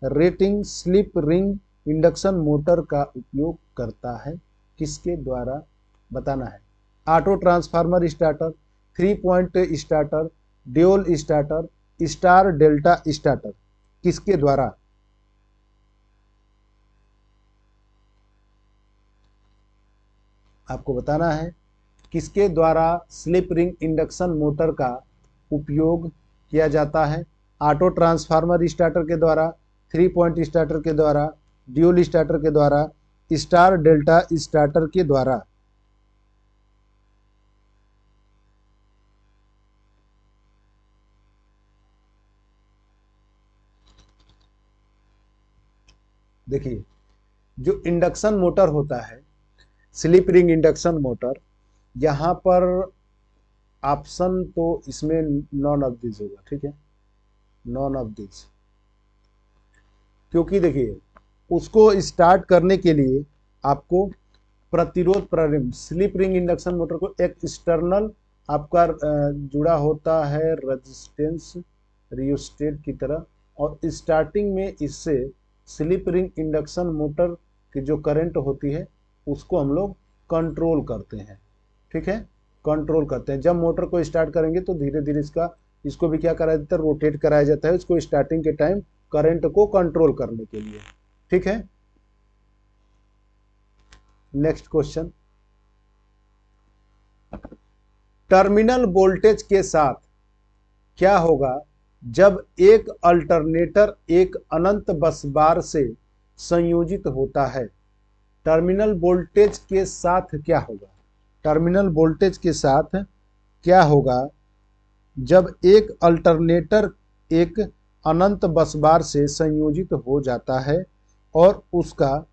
rating slip ring induction motor का उपयोग करता है, किसके द्वारा बताना है। Auto transformer starter, 3 point starter, dual starter, star delta starter, किसके द्वारा? आपको बताना है किसके द्वारा स्लिप रिंग इंडक्शन मोटर का उपयोग किया जाता है। ऑटो ट्रांसफार्मर स्टार्टर के द्वारा, 3 पॉइंट स्टार्टर के द्वारा, ड्यूल स्टार्टर के द्वारा, स्टार डेल्टा स्टार्टर के द्वारा। देखिए जो इंडक्शन मोटर होता है, स्लिप रिंग इंडक्शन मोटर, यहाँ पर ऑप्शन तो इसमें नॉन ऑफ दिस होगा, ठीक है, नॉन ऑफ दिस। क्योंकि देखिए उसको स्टार्ट करने के लिए आपको प्रतिरोध प्रारंभ, स्लिप रिंग इंडक्शन मोटर को एक एक्सटर्नल आपका जुड़ा होता है रेजिस्टेंस रियोस्टेट की तरह, और स्टार्टिंग में इससे स्लिप रिंग इंडक्शन मोटर की जो करंट होती है उसको हम लोग कंट्रोल करते हैं, ठीक है, कंट्रोल करते हैं। जब मोटर को स्टार्ट करेंगे तो धीरे धीरे इसको भी क्या कराया जाता है, रोटेट कराया जाता है इसको स्टार्टिंग के टाइम करंट को कंट्रोल करने के लिए, ठीक है। नेक्स्ट क्वेश्चन, टर्मिनल वोल्टेज के साथ क्या होगा जब एक अल्टरनेटर एक अनंत बस बार से संयोजित होता है। टर्मिनल वोल्टेज के साथ क्या होगा, टर्मिनल वोल्टेज के साथ क्या होगा जब एक अल्टरनेटर एक अनंत बस बार से संयोजित हो जाता है और उसका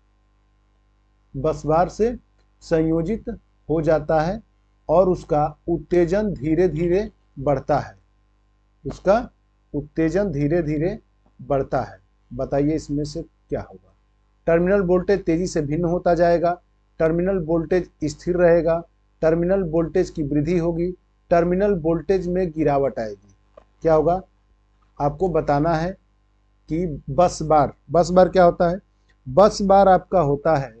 बस बार से संयोजित हो जाता है और उसका उत्तेजन धीरे धीरे बढ़ता है, उसका उत्तेजन धीरे धीरे बढ़ता है। बताइए इसमें से क्या होगा। टर्मिनल वोल्टेज तेजी से भिन्न होता जाएगा, टर्मिनल वोल्टेज स्थिर रहेगा, टर्मिनल वोल्टेज की वृद्धि होगी, टर्मिनल वोल्टेज में गिरावट आएगी। क्या होगा आपको बताना है कि बस बार, बस बार क्या होता है, बस बार आपका होता है,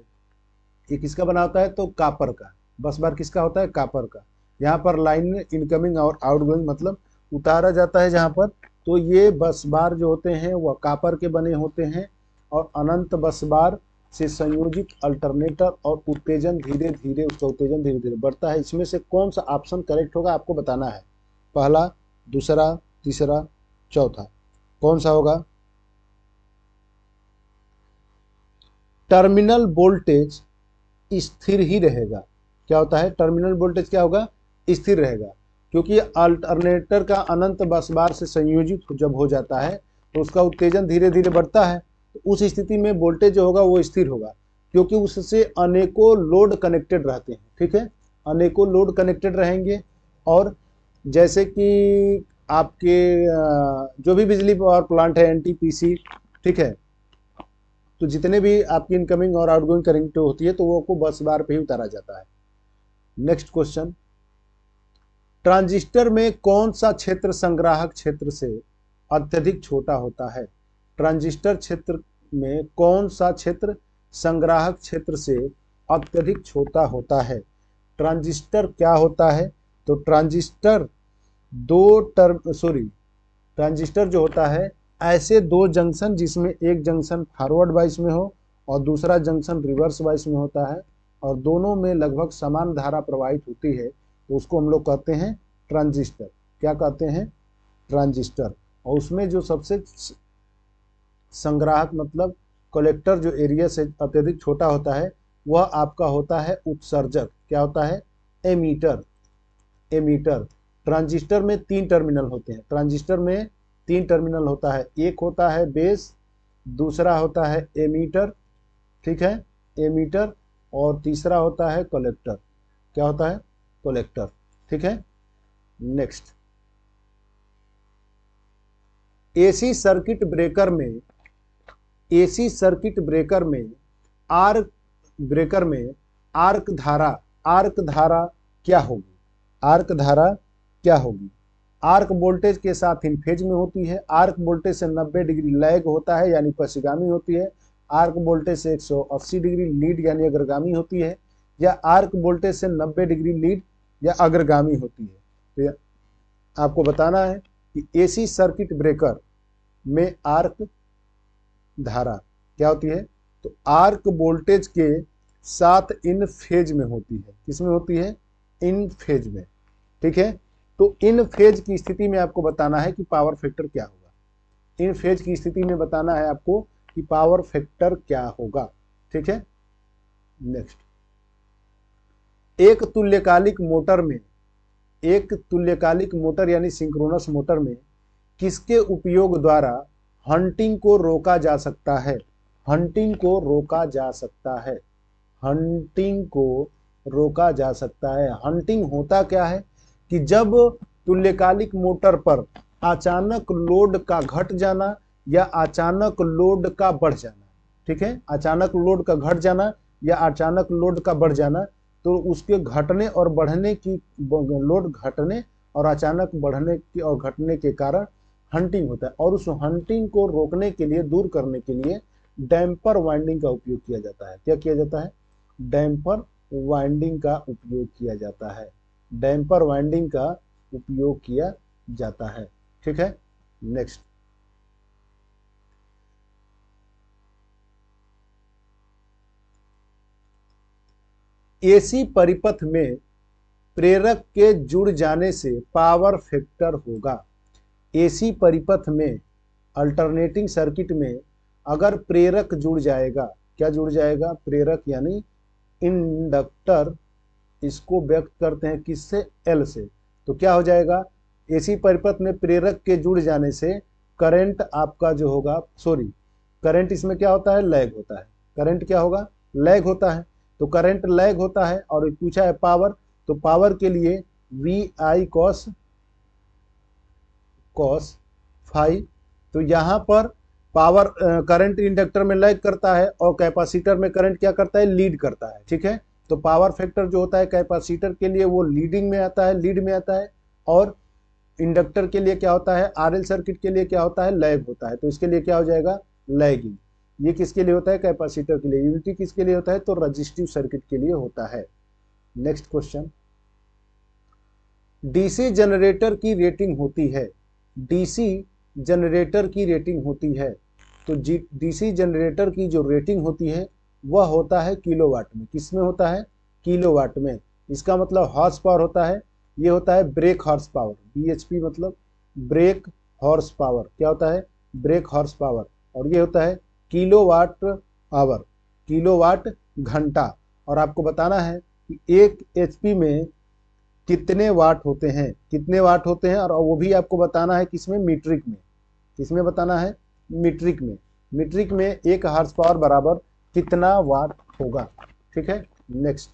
ये किसका बना होता है, तो कापर का। बस बार किसका होता है, कापर का। यहाँ पर लाइन इनकमिंग और आउटगोइंग मतलब उतारा जाता है जहाँ पर, तो ये बस बार जो होते हैं वह कापर के बने होते हैं और अनंत बस बार से संयोजित अल्टरनेटर, और उत्तेजन धीरे धीरे, उसका उत्तेजन धीरे धीरे बढ़ता है। इसमें से कौन सा ऑप्शन करेक्ट होगा आपको बताना है, पहला, दूसरा, तीसरा, चौथा, कौन सा होगा। टर्मिनल वोल्टेज स्थिर ही रहेगा। क्या होता है, टर्मिनल वोल्टेज क्या होगा, स्थिर रहेगा, क्योंकि अल्टरनेटर का अनंत बस बार से संयोजित जब हो जाता है तो उसका उत्तेजन धीरे धीरे बढ़ता है, तो उस स्थिति में वोल्टेज जो होगा वो स्थिर होगा, क्योंकि उससे अनेकों लोड कनेक्टेड रहते हैं, ठीक है, अनेकों लोड कनेक्टेड रहेंगे। और जैसे कि आपके जो भी बिजली पावर प्लांट है, एनटीपीसी, ठीक है, तो जितने भी आपकी इनकमिंग और आउटगोइंग करंट होती है तो वो को बस बार पे ही उतारा जाता है। नेक्स्ट क्वेश्चन, ट्रांजिस्टर में कौन सा क्षेत्र संग्राहक क्षेत्र से अत्यधिक छोटा होता है। ट्रांजिस्टर क्षेत्र में कौन सा क्षेत्र संग्राहक क्षेत्र से अत्यधिक छोटा होता है। ट्रांजिस्टर क्या होता है, तो ट्रांजिस्टर ट्रांजिस्टर जो होता है ऐसे दो जंक्शन जिसमें एक जंक्शन फॉरवर्ड वाइस में हो और दूसरा जंक्शन रिवर्स वाइस में होता है और दोनों में लगभग समान धारा प्रवाहित होती है, तो उसको हम लोग कहते हैं ट्रांजिस्टर। क्या कहते हैं, ट्रांजिस्टर। और उसमें जो सबसे संग्राहक मतलब कलेक्टर जो एरिया से अत्यधिक छोटा होता है वह आपका होता है उत्सर्जक। क्या होता है, एमीटर। एमीटर। ट्रांजिस्टर में 3 टर्मिनल होते हैं, ट्रांजिस्टर में 3 टर्मिनल होता है, एक होता है बेस, दूसरा होता है एमीटर, ठीक है, एमीटर, और तीसरा होता है कलेक्टर। क्या होता है, कलेक्टर, ठीक है। नेक्स्ट, एसी सर्किट ब्रेकर में, एसी सर्किट ब्रेकर में आर्क ब्रेकर में आर्क धारा क्या होगी। आर्क धारा क्या होगी, आर्क वोल्टेज के साथ इन फेज में होती है, आर्क वोल्टेज से 90 डिग्री लैग होता है यानी पश्चिगामी होती है, आर्क वोल्टेज से 180 डिग्री लीड यानी अग्रगामी होती है, या आर्क वोल्टेज से 90 डिग्री लीड या अग्रगामी होती है। तो आपको बताना है कि एसी सर्किट ब्रेकर में आर्क धारा क्या होती है, तो आर्क वोल्टेज के साथ इन फेज में होती है। किसमें होती है, इन फेज में, ठीक है। तो इन फेज की स्थिति में आपको बताना है कि पावर फैक्टर क्या होगा। इन फेज की स्थिति में बताना है आपको कि पावर फैक्टर क्या होगा। ठीक है, नेक्स्ट, एक तुल्यकालिक मोटर यानी सिंक्रोनस मोटर में किसके उपयोग द्वारा हंटिंग को रोका जा सकता है। हंटिंग को रोका जा सकता है। हंटिंग को रोका जा सकता है। हंटिंग होता क्या है कि जब तुल्यकालिक मोटर पर अचानक लोड का घट जाना या अचानक लोड का बढ़ जाना, ठीक है, अचानक लोड का घट जाना या अचानक लोड का बढ़ जाना, तो उसके घटने और बढ़ने की, लोड घटने और अचानक बढ़ने की और घटने के कारण हंटिंग होता है। और उस हंटिंग को रोकने के लिए, दूर करने के लिए डैम्पर वाइंडिंग का उपयोग किया जाता है। क्या किया जाता है? डैम्पर वाइंडिंग का उपयोग किया जाता है। डैम्पर वाइंडिंग का उपयोग किया जाता है। ठीक है, नेक्स्ट, एसी परिपथ में प्रेरक के जुड़ जाने से पावर फैक्टर होगा। एसी परिपथ में, अल्टरनेटिंग सर्किट में अगर प्रेरक जुड़ जाएगा, क्या जुड़ जाएगा? प्रेरक यानी इंडक्टर, इसको व्यक्त करते हैं किससे? एल से। तो क्या हो जाएगा? एसी परिपथ में प्रेरक के जुड़ जाने से करंट आपका जो होगा, सॉरी, करंट इसमें क्या होता है? लैग होता है। करंट क्या होगा? लैग होता है। तो करंट लैग होता है और पूछा है पावर, तो पावर के लिए वी आई कॉस फाइव। तो यहां पर पावर, करंट इंडक्टर में लैग करता है और कैपेसिटर में करंट क्या करता है? लीड करता है। ठीक है, तो पावर फैक्टर जो होता है कैपेसिटर के लिए वो लीडिंग में आता है, लीड में आता है, और इंडक्टर के लिए क्या होता है? आरएल सर्किट के लिए क्या होता है? लैग होता है। तो इसके लिए क्या हो जाएगा? लैगिंग। ये किसके लिए होता है? कैपेसिटर के लिए। यूनिटी किसके लिए होता है? तो रजिस्टिव सर्किट के लिए होता है। नेक्स्ट क्वेश्चन, डीसी जनरेटर की रेटिंग होती है, डीसी जनरेटर की रेटिंग होती है, तो डीसी जनरेटर की जो रेटिंग होती है वह होता है किलोवाट में। किसमें होता है? किलोवाट में। इसका मतलब हॉर्स पावर होता है, ये होता है ब्रेक हॉर्स पावर। बीएचपी मतलब ब्रेक हॉर्स पावर। क्या होता है? Break horse power. और ये होता है किलोवाट आवर, किलोवाट घंटा। और आपको बताना है कि एक एचपी में कितने वाट होते हैं, कितने वाट होते हैं, और वो भी आपको बताना है किसमें? मीट्रिक में। किसमें बताना है? मीट्रिक में। मीट्रिक में एक हॉर्स पावर बराबर कितना वाट होगा। ठीक है, नेक्स्ट,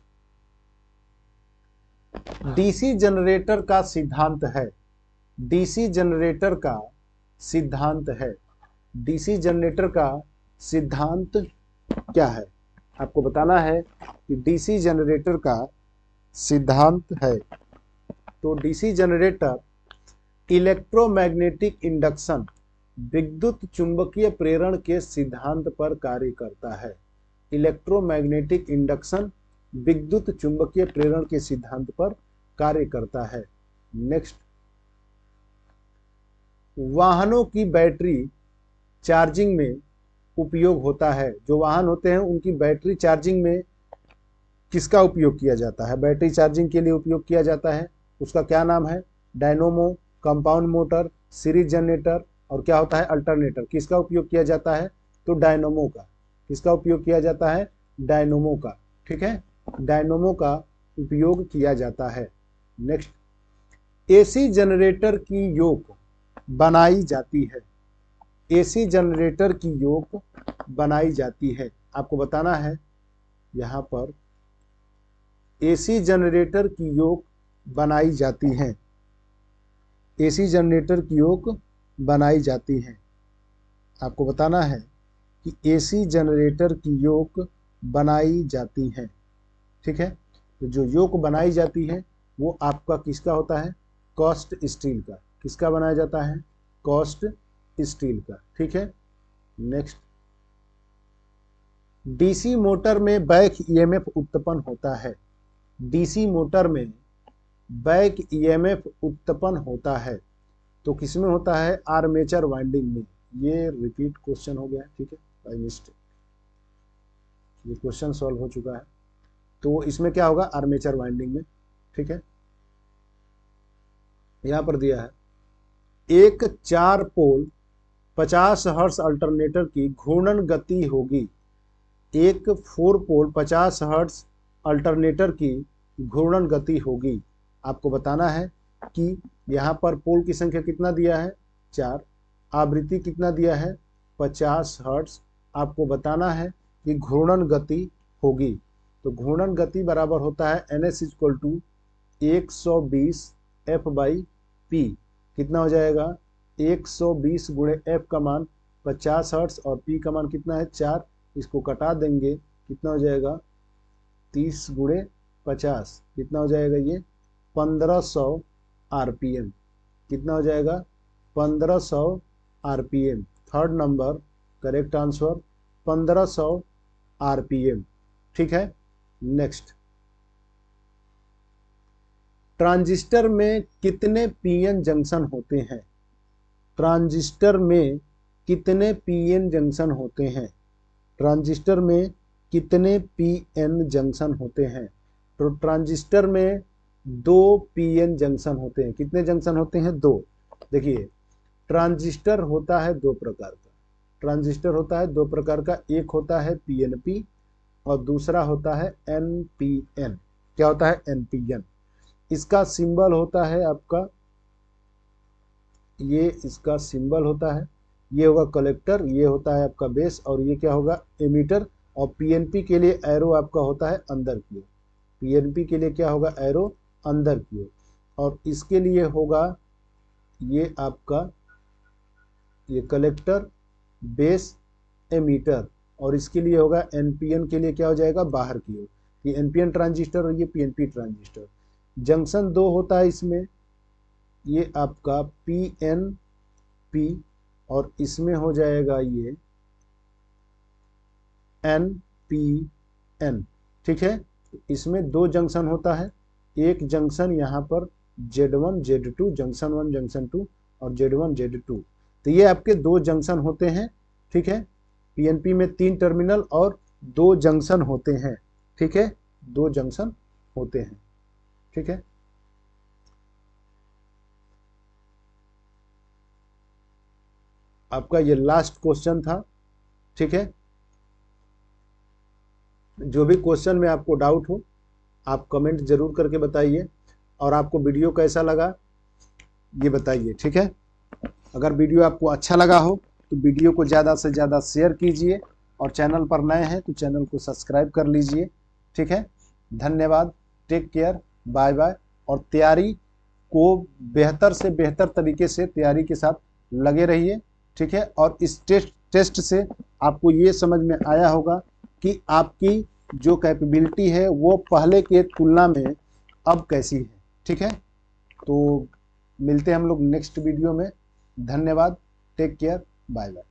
डीसी जनरेटर का सिद्धांत है, डीसी जनरेटर का सिद्धांत है, डीसी जनरेटर का सिद्धांत क्या है? आपको बताना है कि डीसी जनरेटर का सिद्धांत है। तो डीसी जनरेटर इलेक्ट्रोमैग्नेटिक इंडक्शन, विद्युत चुंबकीय प्रेरण के सिद्धांत पर कार्य करता है। इलेक्ट्रोमैग्नेटिक इंडक्शन विद्युत चुंबकीय प्रेरण के सिद्धांत पर कार्य करता है। नेक्स्ट, वाहनों की बैटरी चार्जिंग में उपयोग होता है। जो वाहन होते हैं उनकी बैटरी चार्जिंग में किसका उपयोग किया जाता है? बैटरी चार्जिंग के लिए उपयोग किया जाता है। उसका क्या नाम है? Dynamo, compound motor, series generator, और क्या होता है? अल्टरनेटर। किसका उपयोग किया जाता है? तो डायनोमो का। किसका उपयोग किया जाता है? डायनोमो का। ठीक है, डायनोमो का उपयोग किया जाता है। नेक्स्ट, एसी जनरेटर की योक बनाई जाती है, एसी जनरेटर की योक बनाई जाती है। आपको बताना है यहां पर एसी जनरेटर की योक बनाई जाती है, एसी जनरेटर की योक बनाई जाती है। आपको बताना है कि एसी जनरेटर की योक बनाई जाती है। ठीक है, तो जो योक बनाई जाती है वो आपका किसका होता है? कास्ट स्टील का। किसका बनाया जाता है? कास्ट स्टील का। ठीक है, नेक्स्ट, डीसी मोटर में बैक ईएमएफ उत्पन्न होता है, डीसी मोटर में बैक ईएमएफ उत्पन्न होता है, तो किसमें होता है? आर्मेचर वाइंडिंग में। ये रिपीट क्वेश्चन हो गया है, ठीक है, बाय मिस्टेक, ये क्वेश्चन सॉल्व हो चुका है। तो इसमें क्या होगा? आर्मेचर वाइंडिंग में। ठीक है, यहां पर दिया है एक 4 पोल 50 हर्ट्ज अल्टरनेटर की घूर्णन गति होगी। एक 4 पोल 50 हर्ट्ज अल्टरनेटर की घूर्णन गति होगी। आपको बताना है कि यहाँ पर पोल की संख्या कितना दिया है 4, आवृत्ति कितना दिया है 50 हर्ट्ज। आपको बताना है कि घूर्णन गति होगी। तो घूर्णन गति बराबर होता है NS इक्वल टू 120 F/P। कितना हो जाएगा 120 गुणे F का मान 50 हर्ट्ज और P का मान कितना है 4। इसको कटा देंगे, कितना हो जाएगा 30 गुणे 50, कितना हो जाएगा ये 1500 RPM। कितना हो जाएगा 1500 RPM। Third number correct answer 1500 RPM। ठीक है। नेक्स्ट, ट्रांजिस्टर में कितने पीएन जंक्शन होते हैं? ट्रांजिस्टर में कितने पीएन जंक्शन होते हैं? ट्रांजिस्टर में कितने पीएन जंक्शन होते हैं? तो ट्रांजिस्टर में 2 पीएन जंक्शन होते हैं। कितने जंक्शन होते हैं? 2। देखिए, ट्रांजिस्टर होता है 2 प्रकार का। ट्रांजिस्टर होता है 2 प्रकार का, एक होता है पीएनपी और दूसरा होता है एनपीएन। क्या होता है? एनपीएन। इसका सिंबल होता है आपका, ये इसका सिंबल होता है, ये होगा कलेक्टर, ये होता है आपका बेस और ये क्या होगा एमीटर। और पीएनपी के लिए एरो आपका होता है अंदर की ओर। पीएनपी के लिए क्या होगा एरो अंदर की ओर। और इसके लिए होगा ये आपका ये कलेक्टर, बेस, एमीटर। और इसके लिए होगा एनपीएन के लिए क्या हो जाएगा बाहर की ओर। ये एनपीएन ट्रांजिस्टर और ये पीएनपी ट्रांजिस्टर। जंक्शन 2 होता है इसमें, ये आपका पीएनपी और इसमें हो जाएगा ये एनपीएन। ठीक है। इसमें 2 जंक्शन होता है, एक जंक्शन यहाँ पर Z1 Z2, जंक्शन 1 जंक्शन 2 और Z1 Z2। तो ये आपके 2 जंक्शन होते हैं। ठीक है। पीएनपी में 3 टर्मिनल और 2 जंक्शन होते हैं। ठीक है, 2 जंक्शन होते हैं। ठीक है। आपका ये लास्ट क्वेश्चन था। ठीक है। जो भी क्वेश्चन में आपको डाउट हो आप कमेंट जरूर करके बताइए, और आपको वीडियो कैसा लगा ये बताइए। ठीक है। अगर वीडियो आपको अच्छा लगा हो तो वीडियो को ज़्यादा से ज़्यादा शेयर कीजिए, और चैनल पर नए हैं तो चैनल को सब्सक्राइब कर लीजिए। ठीक है। धन्यवाद। Take care. Bye bye. और तैयारी को बेहतर से बेहतर तरीके से तैयारी के साथ लगे रहिए। ठीक है। और इस टेस्ट से आपको ये समझ में आया होगा कि आपकी जो कैपेबिलिटी है वो पहले के तुलना में अब कैसी है। ठीक है। तो मिलते हैं हम लोग नेक्स्ट वीडियो में। धन्यवाद। Take care. Bye bye.